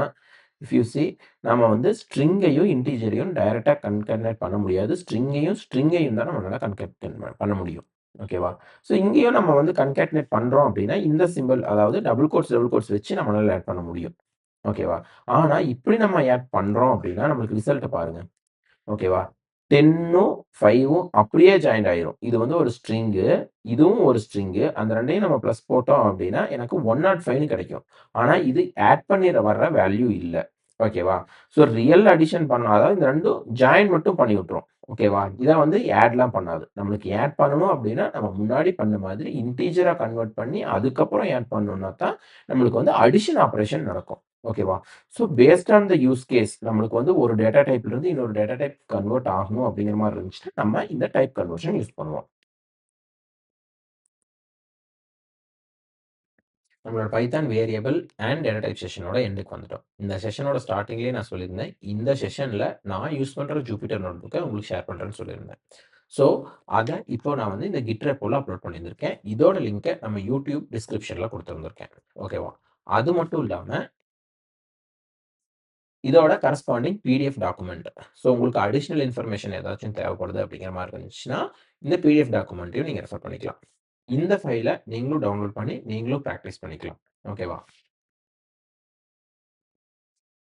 இஃப் யூ சீ நாம வந்து ஸ்ட்ரிங்கையும், இன்டிஜரையும் டைரக்ட்டா கன்கேட்னேட் பண்ண முடியாது. ஸ்ட்ரிங்கையும் தான் நம்மளால கன்கேட்னேட் பண்ண முடியும். ஓகேவா? ஸோ இங்கேயும் நம்ம வந்து கன்கேட்னேட் பண்றோம் அப்படின்னா, இந்த சிம்பல் அதாவது டபுள் கோட்ஸ் வச்சு நம்மளால ஆட் பண்ண முடியும். ஓகேவா? ஆனா இப்படி நம்ம ஆட் பண்றோம் அப்படின்னா, நம்மளுக்கு ரிசல்ட்ட பாருங்க. ஓகேவா? 10ம் 5ம் அப்படியே ஜாயிண்ட் ஆயிரும். இது வந்து ஒரு ஸ்ட்ரிங்கு. இதுவும் ஒரு ஸ்ட்ரிங்கு. அந்த 2யும் நம்ம பிளஸ் போட்டோம் அப்படின்னா, எனக்கு 105ன்னு கிடைக்கும். ஆனா இது ஆட் பண்ணி வர்ற வேல்யூ இல்ல. ஓகேவா? ஸோ ரியல் அடிஷன் பண்ணா அதாவது இந்த 2ம் ஜாயின் மட்டும் பண்ணி விட்டுரும். ஓகேவா? இத வந்து ஆட்லாம் பண்ணாது. நம்மளுக்கு ஆட் பண்ணணும் அப்படின்னா, நம்ம முன்னாடி பண்ண மாதிரி இன்டிஜரா கன்வெர்ட் பண்ணி, அதுக்கப்புறம் ஆட் பண்ணோம்னா தான், நம்மளுக்கு வந்து அடிஷன் ஆப்பரேஷன் நடக்கும். ஓகேவா? So based on the use case நம்மளுக்கு வந்து ஒரு டேட்டா டைப்ல இருந்து இன்னொரு டேட்டா டைப் கன்வெர்ட் ஆகணும் அப்படிங்கிற மாரி இருந்துச்சுன்னா, நம்ம இந்த டைப் கன்வர்ஷன் யூஸ் பண்ணுவோம். நம்மளோட Python variable and data type செஷனோட எண்டுக்கு வந்துட்டோம். இந்த செஷனோட ஸ்டார்ட்டிங்லயே நான் சொல்லியிருந்தேன். இந்த செஷன்ல நான் யூஸ் பண்ற ஜூபிட்டர் நோட்புக்க உங்களுக்கு ஷேர் பண்றேன்னு சொல்லியிருந்தேன். ஸோ, அத இப்போ நான் வந்து இந்த கிட் ரெப்போல அப்லோட் பண்ணியிருந்திருக்கேன். இதோட லிங்க்க நம்ம யூடியூப் டிஸ்கிரிப்ஷன்ல குடுத்திருந்திருக்கேன். ஓகேவா? அது மட்டும் இல்லாம இதோட கரஸ்பாண்டிங் பிடிஎஃப் டாக்குமெண்ட். ஸோ உங்களுக்கு அடிஷனல் இன்ஃபர்மேஷன் ஏதாச்சும் தேவைப்படுது அப்படிங்கிற மாரி இருந்துச்சுன்னா, இந்த பிடிஎஃப் டாக்குமெண்ட்டையும் நீங்க ரெஃபர் பண்ணிக்கலாம். இந்த ஃபைல நீங்களும் டவுன்லோட் பண்ணி, நீங்களும் பிராக்டிஸ் பண்ணிக்கலாம். ஓகேவா?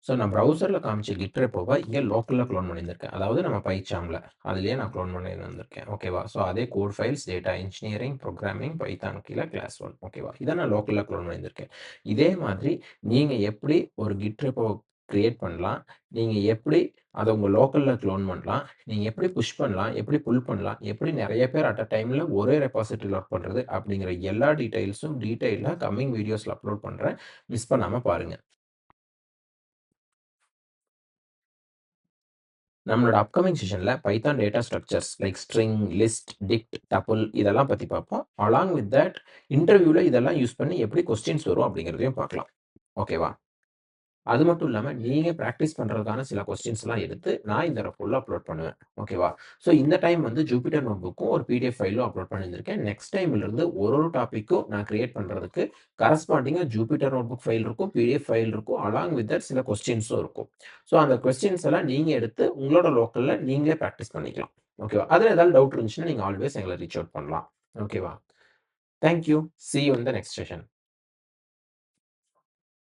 ஸோ நான் ப்ரௌசர்ல காமிச்ச கிட் ரெப்போவ இங்க லோக்கல்ல குளோன் பண்ணியிருந்திருக்கேன். அதாவது நம்ம பைசார்ம்ல. அதிலேயே நான் குளோன் பண்ணி வந்திருக்கேன். ஓகேவா? ஸோ அதே code files, data engineering, programming, Python கீழ கிளாஸ் 1 ஓகேவா? இத நான் லோக்கல்ல குளோன் பண்ணியிருந்திருக்கேன். இதே மாதிரி நீங்க எப்படி ஒரு கிட் ரெப்போ கிரியேட் பண்ணலாம்? நீங்க எப்படி அத உங்க லோக்கல்ல குளோன் பண்ணலாம்? நீங்க எப்படி புஷ் பண்ணலாம்? எப்படி புல் பண்ணலாம்? எப்படி நெறைய பேர் அட் அ டைம்ல ஒரே ரெபாசிட்டரில ஒர்க் பண்றது? அப்படிங்கிற எல்லா டீட்டெயில்ஸும் டீட்டெயிலா கம்மிங் வீடியோஸ்ல அப்லோட் பண்றேன். மிஸ் பண்ணாம பாருங்க. நம்மளோட அப்கமிங் செஷன்ல Python data structures like string, list, dict, tuple இதெல்லாம் பத்தி பார்ப்போம். அலாங் வித் தட் இன்டர்வியூல இதெல்லாம் யூஸ் பண்ணி எப்படி கொஸ்டின்ஸ் வரும் அப்படிங்கிறதையும் பார்க்கலாம். ஓகேவா? அது மட்டும் இல்லாம, நீங்க பிராக்டிஸ் பண்றதுக்கான சில கொஸ்டின்ஸ்லாம் எடுத்து, நான் இந்த ரெப்போல அப்லோட் பண்ணுவேன். ஓகேவா? ஸோ இந்த டைம் வந்து ஜூபிட்டர் நோட்புக்கும் ஒரு பிடிஎஃப் ஃபைலும் அப்லோட் பண்ணியிருந்திருக்கேன். நெக்ஸ்ட் டைம்லருந்து ஒரு டாபிக்கும் நான் கிரியேட் பண்றதுக்கு கரஸ்பாண்டிங்கா ஜூபிட்டர் நோட்புக் ஃபைல் இருக்கும், பிடிஎஃப் ஃபைல் இருக்கும். அலாங் வித் தட் சில கொஸ்டின்ஸும் இருக்கும். ஸோ அந்த கொஸ்டின்ஸ் எல்லாம் நீங்க எடுத்து உங்களோட லோக்கல்ல நீங்களே பிராக்டிஸ் பண்ணிக்கலாம். ஓகேவா? அதுல ஏதாவது டவுட் இருந்துச்சுன்னா, நீங்க ஆல்வேஸ் எங்கள ரீச் அவுட் பண்ணலாம். ஓகேவா? Thank you. C you in the next session.